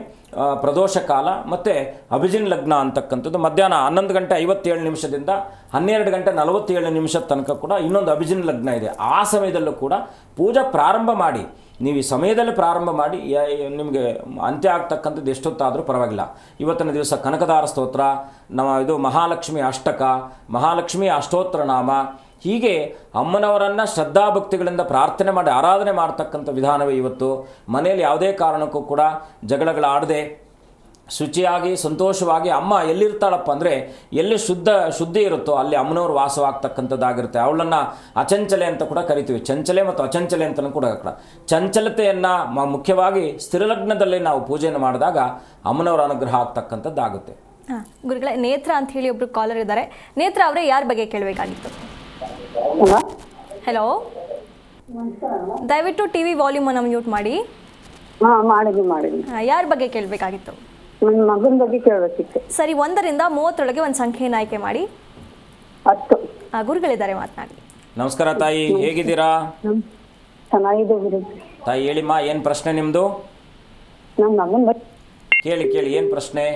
ಪ್ರದೋಷ ಕಾಲ ಮತ್ತು ಅಭಿಜಿನ್ ಲಗ್ನ ಅಂತಕ್ಕಂಥದ್ದು ಮಧ್ಯಾಹ್ನ 11 ಗಂಟೆ 57 ನಿಮಿಷದಿಂದ 12 ಗಂಟೆ 47 ನಿಮಿಷದ ತನಕ ಕೂಡ ಇನ್ನೊಂದು ಅಭಿಜಿನ್ ಲಗ್ನ ಇದೆ. ಆ ಸಮಯದಲ್ಲೂ ಕೂಡ ಪೂಜೆ ಪ್ರಾರಂಭ ಮಾಡಿ. ನೀವು ಈ ಸಮಯದಲ್ಲಿ ಪ್ರಾರಂಭ ಮಾಡಿ, ನಿಮಗೆ ಅಂತ್ಯ ಆಗ್ತಕ್ಕಂಥದ್ದು ಎಷ್ಟೊತ್ತಾದರೂ ಪರವಾಗಿಲ್ಲ. ಇವತ್ತಿನ ದಿವಸ ಕನಕದಾರ ಸ್ತೋತ್ರ, ಇದು ಮಹಾಲಕ್ಷ್ಮಿ ಅಷ್ಟಕ, ಮಹಾಲಕ್ಷ್ಮಿ ಅಷ್ಟೋತ್ತರ ನಾಮ, ಹೀಗೆ ಅಮ್ಮನವರನ್ನು ಶ್ರದ್ಧಾಭಕ್ತಿಗಳಿಂದ ಪ್ರಾರ್ಥನೆ ಮಾಡಿ ಆರಾಧನೆ ಮಾಡ್ತಕ್ಕಂಥ ವಿಧಾನವೇ ಇವತ್ತು. ಮನೆಯಲ್ಲಿ ಯಾವುದೇ ಕಾರಣಕ್ಕೂ ಕೂಡ ಜಗಳಗಳಾಡದೆ ಶುಚಿಯಾಗಿ ಸಂತೋಷವಾಗಿ, ಅಮ್ಮ ಎಲ್ಲಿರ್ತಾಳಪ್ಪ ಅಂದರೆ ಎಲ್ಲಿ ಶುದ್ಧಿ ಇರುತ್ತೋ ಅಲ್ಲಿ ಅಮ್ಮನವರು ವಾಸವಾಗ್ತಕ್ಕಂಥದ್ದಾಗಿರುತ್ತೆ. ಅವಳನ್ನು ಅಚಂಚಲೆ ಅಂತ ಕೂಡ ಕರಿತೀವಿ. ಚಂಚಲೆ ಮತ್ತು ಅಚಂಚಲೆ ಅಂತಲೂ ಕೂಡ ಚಂಚಲತೆಯನ್ನು ಮುಖ್ಯವಾಗಿ ಸ್ಥಿರಲಗ್ನದಲ್ಲಿ ನಾವು ಪೂಜೆಯನ್ನು ಮಾಡಿದಾಗ ಅಮ್ಮನವರ ಅನುಗ್ರಹ ಆಗ್ತಕ್ಕಂಥದ್ದಾಗುತ್ತೆ. ಗುರುಗಳೇ, ನೇತ್ರ ಅಂತ ಹೇಳಿ ಒಬ್ರು ಕಾಲರ್ ಇದ್ದಾರೆ. ನೇತ್ರ ಅವರೇ, ಯಾರ ಬಗ್ಗೆ ಕೇಳಬೇಕಾಗಿತ್ತು? ಹಲೋ, ದಯವಿಟ್ಟು ಟಿವಿ ವಾಲ್ಯೂಮ್ ಅನ್ನು ಮ್ಯೂಟ್ ಮಾಡಿ. ಮಾಡಿದ್ವಿ. ಯಾರ ಬಗ್ಗೆ ಕೇಳಬೇಕಾಗಿತ್ತು? ನನ್ನ ಮಗನ ಬಗ್ಗೆ ಕೇಳಬೇಕಿತ್ತು. ಸರಿ, 1 ರಿಂದ 30 ಒಂದು ಸಂಖ್ಯೆಯನ್ನು ಆಯ್ಕೆ ಮಾಡಿ. 10. ಗುರುಗಳಿದ್ದಾರೆ, ಮಾತನಾಡಿ. ನಮಸ್ಕಾರ ತಾಯಿ, ಹೇಗಿದ್ದೀರಾ? ಚೆನ್ನಾಗಿದೆ ಗುರು. ತಾಯಿ ಹೇಳಿಮ್ಮ, ಏನು ಪ್ರಶ್ನೆ ನಿಮ್ಮದು? ನಮ್ಮ ಮಗನ ಕೇಳಿ ಏನು ಪ್ರಶ್ನೆ?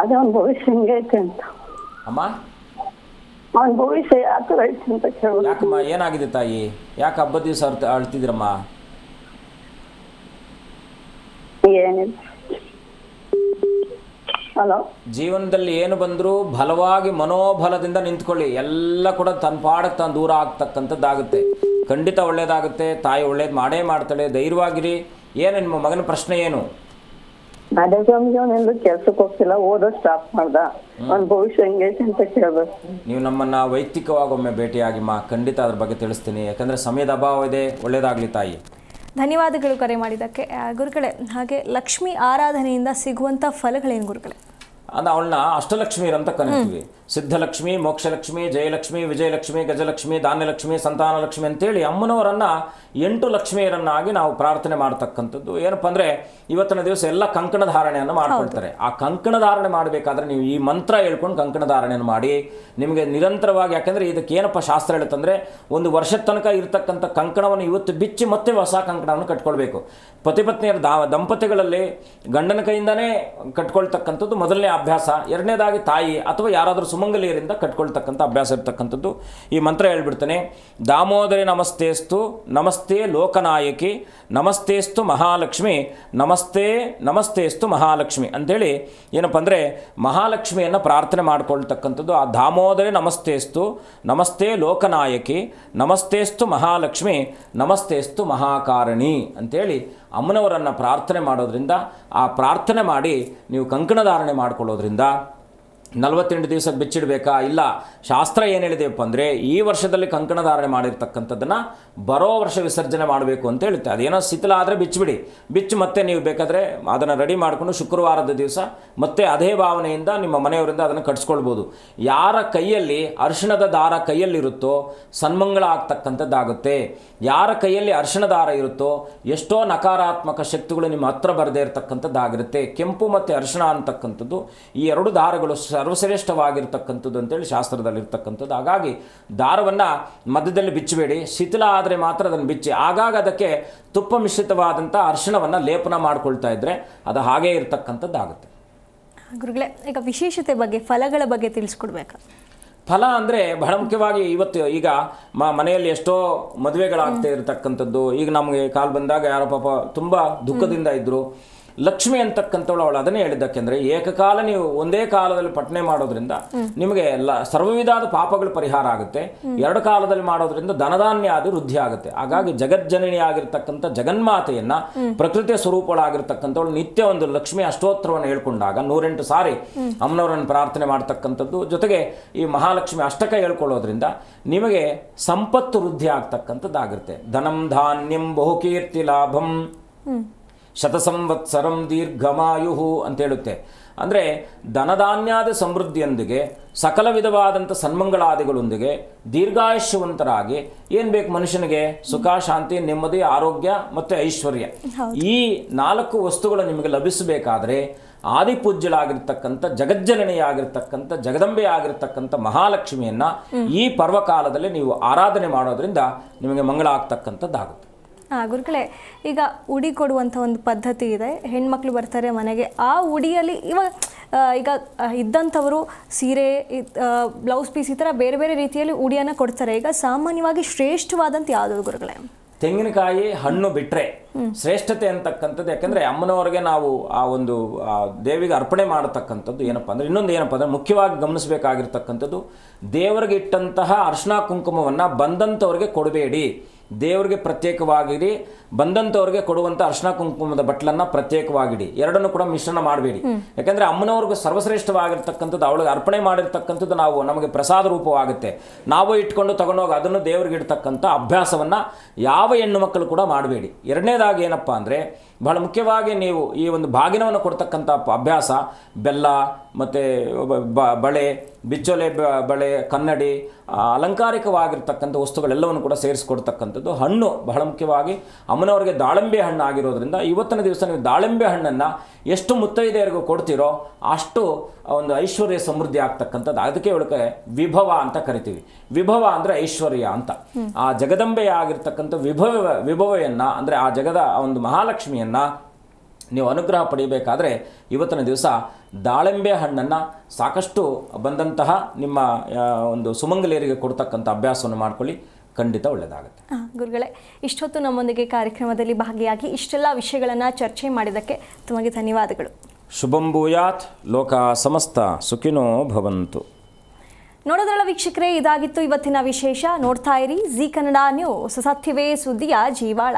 ಅದೇ ಅವ್ನ ಭವಿಷ್ಯ ಹೆಂಗೈತೆ ಅಂತ. ಅಮ್ಮ, ಅವನ ಭವಿಷ್ಯ ಯಾವ ಥರ ಐತೆ ಅಂತ ಕೇಳೋದು. ಯಾಕಮ್ಮ, ಏನಾಗಿದೆ ತಾಯಿ? ಯಾಕೆ ಹಬ್ಬದ ದಿವಸ ಅಳ್ತಿದ್ದೀರಮ್ಮ? ಏನಿಲ್ಲ. ಹಲೋ, ಜೀವನದಲ್ಲಿ ಏನು ಬಂದರೂ ಬಲವಾಗಿ ಮನೋಬಲದಿಂದ ನಿಂತ್ಕೊಳ್ಳಿ. ಎಲ್ಲ ಕೂಡ ತನ್ನ ಪಾಡಕ್ಕೆ ತಾನು ದೂರ ಆಗ್ತಕ್ಕಂಥದ್ದಾಗುತ್ತೆ. ಖಂಡಿತ ಒಳ್ಳೇದಾಗುತ್ತೆ. ತಾಯಿ ಒಳ್ಳೇದು ಮಾಡೇ ಮಾಡ್ತಾಳೆ, ಧೈರ್ಯವಾಗಿರಿ. ಏನು ನಿಮ್ಮ ಮಗನ ಪ್ರಶ್ನೆ ಏನು? ಅದೇ ಸ್ವಾಮಿ, ಅವನೆಂದು ಕೆಲ್ಸಕ್ಕೆ ಹೋಗ್ತಿಲ್ಲ, ಓದೋ ಸ್ಟಾಪ್ ಮಾಡ್ದ. ಅವ್ನ ಭವಿಷ್ಯ ಹೆಂಗೈತೆ ಅಂತ ಕೇಳ್ಬೇಕು. ನೀವು ನಮ್ಮನ್ನು ವೈಯಕ್ತಿಕವಾಗಿ ಒಮ್ಮೆ ಭೇಟಿಯಾಗಿಮ್ಮ, ಖಂಡಿತ ಅದ್ರ ಬಗ್ಗೆ ತಿಳಿಸ್ತೀನಿ. ಯಾಕಂದರೆ ಸಮಯದ ಅಭಾವ ಇದೆ. ಒಳ್ಳೇದಾಗಲಿ ತಾಯಿ. ಧನ್ಯವಾದಗಳು ಕರೆ ಮಾಡಿದ್ದಕ್ಕೆ. ಗುರುಗಳೇ, ಹಾಗೆ ಲಕ್ಷ್ಮಿ ಆರಾಧನೆಯಿಂದ ಸಿಗುವಂಥ ಫಲಗಳೇನು ಗುರುಗಳೇ? ಅವಳನ್ನ ಅಷ್ಟಲಕ್ಷ್ಮೀರಂತ ಕರಿತೀವಿ. ಸಿದ್ಧಲಕ್ಷ್ಮಿ, ಮೋಕ್ಷಲಕ್ಷ್ಮಿ, ಜಯಲಕ್ಷ್ಮಿ, ವಿಜಯಲಕ್ಷ್ಮಿ, ಗಜಲಕ್ಷ್ಮಿ, ಧಾನ್ಯಲಕ್ಷ್ಮಿ, ಸಂತಾನಲಕ್ಷ್ಮಿ ಅಂತೇಳಿ ಅಮ್ಮನವರನ್ನು 8 ಲಕ್ಷ್ಮಿಯರನ್ನಾಗಿ ನಾವು ಪ್ರಾರ್ಥನೆ ಮಾಡ್ತಕ್ಕಂಥದ್ದು. ಏನಪ್ಪ ಅಂದರೆ, ಇವತ್ತಿನ ದಿವಸ ಎಲ್ಲ ಕಂಕಣ ಧಾರಣೆಯನ್ನು ಮಾಡ್ಕೊಳ್ತಾರೆ. ಆ ಕಂಕಣ ಧಾರಣೆ ಮಾಡಬೇಕಾದ್ರೆ ನೀವು ಈ ಮಂತ್ರ ಹೇಳ್ಕೊಂಡು ಕಂಕಣ ಧಾರಣೆಯನ್ನು ಮಾಡಿ. ನಿಮಗೆ ನಿರಂತರವಾಗಿ, ಯಾಕೆಂದರೆ ಇದಕ್ಕೆ ಏನಪ್ಪ ಶಾಸ್ತ್ರ ಹೇಳುತ್ತಂದರೆ, 1 ವರ್ಷದ ತನಕ ಇರತಕ್ಕಂಥ ಕಂಕಣವನ್ನು ಇವತ್ತು ಬಿಚ್ಚಿ ಮತ್ತೆ ಹೊಸ ಕಂಕಣವನ್ನು ಕಟ್ಕೊಳ್ಬೇಕು. ಪತಿಪತ್ನಿಯರ ದಂಪತಿಗಳಲ್ಲಿ ಗಂಡನ ಕೈಯಿಂದನೇ ಕಟ್ಕೊಳ್ತಕ್ಕಂಥದ್ದು ಮೊದಲನೇ ಅಭ್ಯಾಸ. ಎರಡನೇದಾಗಿ ತಾಯಿ ಅಥವಾ ಯಾರಾದರೂ ಸುಮಂಗಲಿ ಸುಮಂಗಲಿಯರಿಂದ ಕಟ್ಕೊಳ್ತಕ್ಕಂಥ ಅಭ್ಯಾಸ ಇರ್ತಕ್ಕಂಥದ್ದು. ಈ ಮಂತ್ರ ಹೇಳ್ಬಿಡ್ತಾನೆ, ದಾಮೋದರಿ ನಮಸ್ತೇಸ್ತು, ನಮಸ್ತೆ ಲೋಕನಾಯಕಿ, ನಮಸ್ತೇಸ್ತು ಮಹಾಲಕ್ಷ್ಮಿ, ನಮಸ್ತೇಸ್ತು ಮಹಾಲಕ್ಷ್ಮಿ ಅಂಥೇಳಿ ಏನಪ್ಪ ಅಂದರೆ ಮಹಾಲಕ್ಷ್ಮಿಯನ್ನು ಪ್ರಾರ್ಥನೆ ಮಾಡ್ಕೊಳ್ತಕ್ಕಂಥದ್ದು. ಆ ದಾಮೋದರಿ ನಮಸ್ತೇಸ್ತು, ನಮಸ್ತೆ ಲೋಕನಾಯಕಿ, ನಮಸ್ತೇಸ್ತು ಮಹಾಲಕ್ಷ್ಮಿ, ನಮಸ್ತೇಸ್ತು ಮಹಾಕಾರಣಿ ಅಂಥೇಳಿ ಅಮ್ಮನವರನ್ನು ಪ್ರಾರ್ಥನೆ ಮಾಡೋದ್ರಿಂದ, ಆ ಪ್ರಾರ್ಥನೆ ಮಾಡಿ ನೀವು ಕಂಕಣ ಧಾರಣೆ ಮಾಡ್ಕೊಳ್ಳೋದ್ರಿಂದ 48 ದಿವಸಕ್ಕೆ ಬಿಚ್ಚಿಡಬೇಕಾ? ಇಲ್ಲ, ಶಾಸ್ತ್ರ ಏನು ಹೇಳಿದೆಯಪ್ಪ ಅಂದರೆ ಈ ವರ್ಷದಲ್ಲಿ ಕಂಕಣ ಧಾರಣೆ ಮಾಡಿರ್ತಕ್ಕಂಥದ್ದನ್ನು ಬರೋ ವರ್ಷ ವಿಸರ್ಜನೆ ಮಾಡಬೇಕು ಅಂತ ಹೇಳುತ್ತೆ. ಅದೇನೋ ಶಿಥಿಲ ಆದರೆ ಬಿಚ್ಚಿಬಿಡಿ, ಬಿಚ್ಚು ಮತ್ತೆ ನೀವು ಬೇಕಾದರೆ ಅದನ್ನು ರೆಡಿ ಮಾಡಿಕೊಂಡು ಶುಕ್ರವಾರದ ದಿವಸ ಮತ್ತೆ ಅದೇ ಭಾವನೆಯಿಂದ ನಿಮ್ಮ ಮನೆಯವರಿಂದ ಅದನ್ನು ಕಟ್ಸ್ಕೊಳ್ಬೋದು. ಯಾರ ಕೈಯಲ್ಲಿ ಅರಿಶಿಣದ ದಾರ ಕೈಯಲ್ಲಿರುತ್ತೋ ಸನ್ಮಂಗಳ ಆಗ್ತಕ್ಕಂಥದ್ದಾಗುತ್ತೆ. ಯಾರ ಕೈಯಲ್ಲಿ ಅರಿಶಿಣ ದಾರ ಇರುತ್ತೋ ಎಷ್ಟೋ ನಕಾರಾತ್ಮಕ ಶಕ್ತಿಗಳು ನಿಮ್ಮ ಹತ್ರ ಬರದೇ ಇರತಕ್ಕಂಥದ್ದಾಗಿರುತ್ತೆ. ಕೆಂಪು ಮತ್ತು ಅರಿಶಿಣ ಅಂತಕ್ಕಂಥದ್ದು ಈ ಎರಡು ದಾರಗಳು ಸರ್ವಶ್ರೇಷ್ಠವಾಗಿರ್ತಕ್ಕಂಥದ್ದು ಅಂತೇಳಿ ಶಾಸ್ತ್ರದಲ್ಲಿರ್ತಕ್ಕಂಥದ್ದು. ಹಾಗಾಗಿ ದಾರವನ್ನು ಮಧ್ಯದಲ್ಲಿ ಬಿಚ್ಚಬೇಡಿ, ಶಿಥಿಲ ಆದರೆ ಮಾತ್ರ ಅದನ್ನು ಬಿಚ್ಚಿ ಆಗಾಗ ಅದಕ್ಕೆ ತುಪ್ಪ ಮಿಶ್ರಿತವಾದಂಥ ಅರಿಶಿಣವನ್ನು ಲೇಪನ ಮಾಡ್ಕೊಳ್ತಾ ಇದ್ದರೆ ಅದು ಹಾಗೇ ಇರತಕ್ಕಂಥದ್ದಾಗುತ್ತೆ. ಗುರುಗಳೇ, ಈಗ ವಿಶೇಷತೆ ಬಗ್ಗೆ, ಫಲಗಳ ಬಗ್ಗೆ ತಿಳಿಸ್ಕೊಡ್ಬೇಕಾ? ಫಲ ಅಂದರೆ ಬಹಳ ಮುಖ್ಯವಾಗಿ ಇವತ್ತು ಈಗ ಮನೆಯಲ್ಲಿ ಎಷ್ಟೋ ಮದುವೆಗಳಾಗ್ತಾ ಇರತಕ್ಕಂಥದ್ದು. ಈಗ ನಮಗೆ ಕಾಲು ಬಂದಾಗ ಯಾರೋ ಪಾಪ ತುಂಬ ದುಃಖದಿಂದ ಇದ್ದರು, ಲಕ್ಷ್ಮಿ ಅಂತಕ್ಕಂಥವಳು ಅವಳು ಅದನ್ನೇ ಹೇಳಿದ್ದಕ್ಕೆಂದರೆ ಏಕಕಾಲ ನೀವು ಒಂದೇ ಕಾಲದಲ್ಲಿ ಪಠನೆ ಮಾಡೋದ್ರಿಂದ ನಿಮಗೆ ಸರ್ವವಿಧಾದ ಪಾಪಗಳು ಪರಿಹಾರ ಆಗುತ್ತೆ. ಎರಡು ಕಾಲದಲ್ಲಿ ಮಾಡೋದ್ರಿಂದ ಧನಧಾನ್ಯ ಅದು ವೃದ್ಧಿ ಆಗುತ್ತೆ. ಹಾಗಾಗಿ ಜಗಜ್ಜನನಿ ಆಗಿರ್ತಕ್ಕಂಥ ಜಗನ್ಮಾತೆಯನ್ನ ಪ್ರಕೃತಿಯ ಸ್ವರೂಪಗಳಾಗಿರ್ತಕ್ಕಂಥವಳು ನಿತ್ಯ ಒಂದು ಲಕ್ಷ್ಮಿ ಅಷ್ಟೋತ್ತರವನ್ನು ಹೇಳ್ಕೊಂಡಾಗ 108 ಸಾರಿ ಅಮ್ಮನವರನ್ನು ಪ್ರಾರ್ಥನೆ ಮಾಡ್ತಕ್ಕಂಥದ್ದು, ಜೊತೆಗೆ ಈ ಮಹಾಲಕ್ಷ್ಮಿ ಅಷ್ಟಕ ಹೇಳ್ಕೊಳ್ಳೋದ್ರಿಂದ ನಿಮಗೆ ಸಂಪತ್ತು ವೃದ್ಧಿ ಆಗ್ತಕ್ಕಂಥದ್ದಾಗಿರುತ್ತೆ. ಧನಂ ಧಾನ್ಯಂ ಬಹುಕೀರ್ತಿ ಲಾಭಂ ಶತಸಂವತ್ಸರಂ ದೀರ್ಘಮಾಯು ಅಂತ ಹೇಳುತ್ತೆ. ಅಂದರೆ ಧನಧಾನ್ಯಾದ ಸಮೃದ್ಧಿಯೊಂದಿಗೆ ಸಕಲ ವಿಧವಾದಂಥ ಸನ್ಮಂಗಳಾದಿಗಳೊಂದಿಗೆ ದೀರ್ಘಾಯುಷ್ಯವಂತರಾಗಿ ಏನು ಬೇಕು ಮನುಷ್ಯನಿಗೆ? ಸುಖ, ಶಾಂತಿ, ನೆಮ್ಮದಿ, ಆರೋಗ್ಯ ಮತ್ತು ಐಶ್ವರ್ಯ. ಈ 4 ವಸ್ತುಗಳು ನಿಮಗೆ ಲಭಿಸಬೇಕಾದ್ರೆ ಆದಿಪೂಜ್ಯಳಾಗಿರ್ತಕ್ಕಂಥ ಜಗಜ್ಜನನಿಯಾಗಿರ್ತಕ್ಕಂಥ ಜಗದಂಬೆ ಆಗಿರ್ತಕ್ಕಂಥ ಮಹಾಲಕ್ಷ್ಮಿಯನ್ನು ಈ ಪರ್ವಕಾಲದಲ್ಲಿ ನೀವು ಆರಾಧನೆ ಮಾಡೋದ್ರಿಂದ ನಿಮಗೆ ಮಂಗಳ ಆಗ್ತಕ್ಕಂಥದ್ದಾಗುತ್ತೆ. ಗುರುಗಳೇ, ಈಗ ಉಡಿ ಕೊಡುವಂಥ ಒಂದು ಪದ್ಧತಿ ಇದೆ. ಹೆಣ್ಮಕ್ಳು ಬರ್ತಾರೆ ಮನೆಗೆ, ಆ ಉಡಿಯಲ್ಲಿ ಈಗ ಇದ್ದಂಥವರು ಸೀರೆ, ಬ್ಲೌಸ್ ಪೀಸ್, ಈ ಥರ ಬೇರೆ ಬೇರೆ ರೀತಿಯಲ್ಲಿ ಉಡಿಯನ್ನು ಕೊಡ್ತಾರೆ. ಈಗ ಸಾಮಾನ್ಯವಾಗಿ ಶ್ರೇಷ್ಠವಾದಂಥ ಯಾವುದು ಗುರುಗಳೇ? ತೆಂಗಿನಕಾಯಿ ಹಣ್ಣು ಬಿಟ್ಟರೆ ಶ್ರೇಷ್ಠತೆ ಅಂತಕ್ಕಂಥದ್ದು. ಯಾಕೆಂದರೆ ಅಮ್ಮನವರಿಗೆ ನಾವು ಆ ಒಂದು ದೇವಿಗೆ ಅರ್ಪಣೆ ಮಾಡತಕ್ಕಂಥದ್ದು ಏನಪ್ಪ ಅಂದರೆ, ಇನ್ನೊಂದು ಏನಪ್ಪ ಅಂದರೆ ಮುಖ್ಯವಾಗಿ ಗಮನಿಸಬೇಕಾಗಿರ್ತಕ್ಕಂಥದ್ದು, ದೇವರಿಗೆ ಇಟ್ಟಂತಹ ಅರ್ಶಿನ ಕುಂಕುಮವನ್ನು ಬಂದಂಥವ್ರಿಗೆ ಕೊಡಬೇಡಿ. ದೇವರಿಗೆ ಪ್ರತ್ಯೇಕವಾಗಿರಿ, ಬಂದಂಥವ್ರಿಗೆ ಕೊಡುವಂಥ ಅರ್ಶಿನ ಕುಂಕುಮದ ಬಟ್ಲನ್ನು ಪ್ರತ್ಯೇಕವಾಗಿಡಿ. ಎರಡನ್ನು ಕೂಡ ಮಿಶ್ರಣ ಮಾಡಬೇಡಿ. ಯಾಕೆಂದರೆ ಅಮ್ಮನವ್ರಿಗೆ ಸರ್ವಶ್ರೇಷ್ಠವಾಗಿರ್ತಕ್ಕಂಥದ್ದು, ಅವಳಿಗೆ ಅರ್ಪಣೆ ಮಾಡಿರ್ತಕ್ಕಂಥದ್ದು ನಮಗೆ ಪ್ರಸಾದ ರೂಪವಾಗುತ್ತೆ. ನಾವು ಇಟ್ಕೊಂಡು ತಗೊಂಡೋಗಿ ಅದನ್ನು ದೇವರಿಗೆ ಇಡ್ತಕ್ಕಂಥ ಅಭ್ಯಾಸವನ್ನು ಯಾವ ಹೆಣ್ಣು ಮಕ್ಕಳು ಕೂಡ ಮಾಡಬೇಡಿ. ಎರಡನೇದಾಗಿ ಏನಪ್ಪ ಅಂದರೆ, ಬಹಳ ಮುಖ್ಯವಾಗಿ ನೀವು ಈ ಒಂದು ಬಾಗಿನವನ್ನು ಕೊಡ್ತಕ್ಕಂಥ ಅಭ್ಯಾಸ, ಬೆಲ್ಲ ಮತ್ತು ಬಳೆ, ಬಿಚ್ಚೋಲೆ ಬಳೆ, ಕನ್ನಡಿ, ಅಲಂಕಾರಿಕವಾಗಿರ್ತಕ್ಕಂಥ ವಸ್ತುಗಳೆಲ್ಲವನ್ನು ಕೂಡ ಸೇರಿಸ್ಕೊಡ್ತಕ್ಕಂಥದ್ದು. ಹಣ್ಣು ಬಹಳ ಮುಖ್ಯವಾಗಿ ಅಮ್ಮನವರಿಗೆ ದಾಳಿಂಬೆ ಹಣ್ಣು ಆಗಿರೋದ್ರಿಂದ ಇವತ್ತಿನ ದಿವಸ ನೀವು ದಾಳಿಂಬೆ ಹಣ್ಣನ್ನು ಎಷ್ಟು ಮುತ್ತೈದೆಯರಿಗೂ ಕೊಡ್ತೀರೋ ಅಷ್ಟು ಒಂದು ಐಶ್ವರ್ಯ ಸಮೃದ್ಧಿ ಆಗ್ತಕ್ಕಂಥದ್ದು. ಅದಕ್ಕೆ ಇವಳಿಗೆ ವಿಭವ ಅಂತ ಕರಿತೀವಿ. ವಿಭವ ಅಂದರೆ ಐಶ್ವರ್ಯ ಅಂತ. ಆ ಜಗದಂಬೆ ಆಗಿರ್ತಕ್ಕಂಥ ವಿಭವೆಯನ್ನು ಅಂದರೆ ಆ ಜಗದ ಒಂದು ಮಹಾಲಕ್ಷ್ಮಿಯನ್ನು ನೀವು ಅನುಗ್ರಹ ಪಡೆಯಬೇಕಾದ್ರೆ ಇವತ್ತಿನ ದಿವಸ ದಾಳಿಂಬೆ ಹಣ್ಣನ್ನು ಸಾಕಷ್ಟು ಬಂದಂತಹ ನಿಮ್ಮ ಒಂದು ಸುಮಂಗಲಿಯರಿಗೆ ಕೊಡ್ತಕ್ಕಂಥ ಅಭ್ಯಾಸವನ್ನು ಮಾಡ್ಕೊಳ್ಳಿ, ಖಂಡಿತ ಒಳ್ಳೆಯದಾಗುತ್ತೆ. ಗುರುಗಳೇ, ಇಷ್ಟೊತ್ತು ನಮ್ಮೊಂದಿಗೆ ಕಾರ್ಯಕ್ರಮದಲ್ಲಿ ಭಾಗಿಯಾಗಿ ಇಷ್ಟೆಲ್ಲ ವಿಷಯಗಳನ್ನು ಚರ್ಚೆ ಮಾಡಿದ್ದಕ್ಕೆ ತಮಗೆ ಧನ್ಯವಾದಗಳು. ಶುಭಂ ಭೂಯಾತ್, ಲೋಕ ಸಮಸ್ತ ಸುಖಿನೋ ಭವಂತು. ನೋಡೋದ್ರಲ್ಲ ವೀಕ್ಷಕರೇ, ಇದಾಗಿತ್ತು ಇವತ್ತಿನ ವಿಶೇಷ. ನೋಡ್ತಾ ಇರಿ ಜಿ ಕನ್ನಡ ನ್ಯೂಸ್, ಸತ್ಯವೇ ಸುದ್ದಿಯ ಜೀವಾಳ.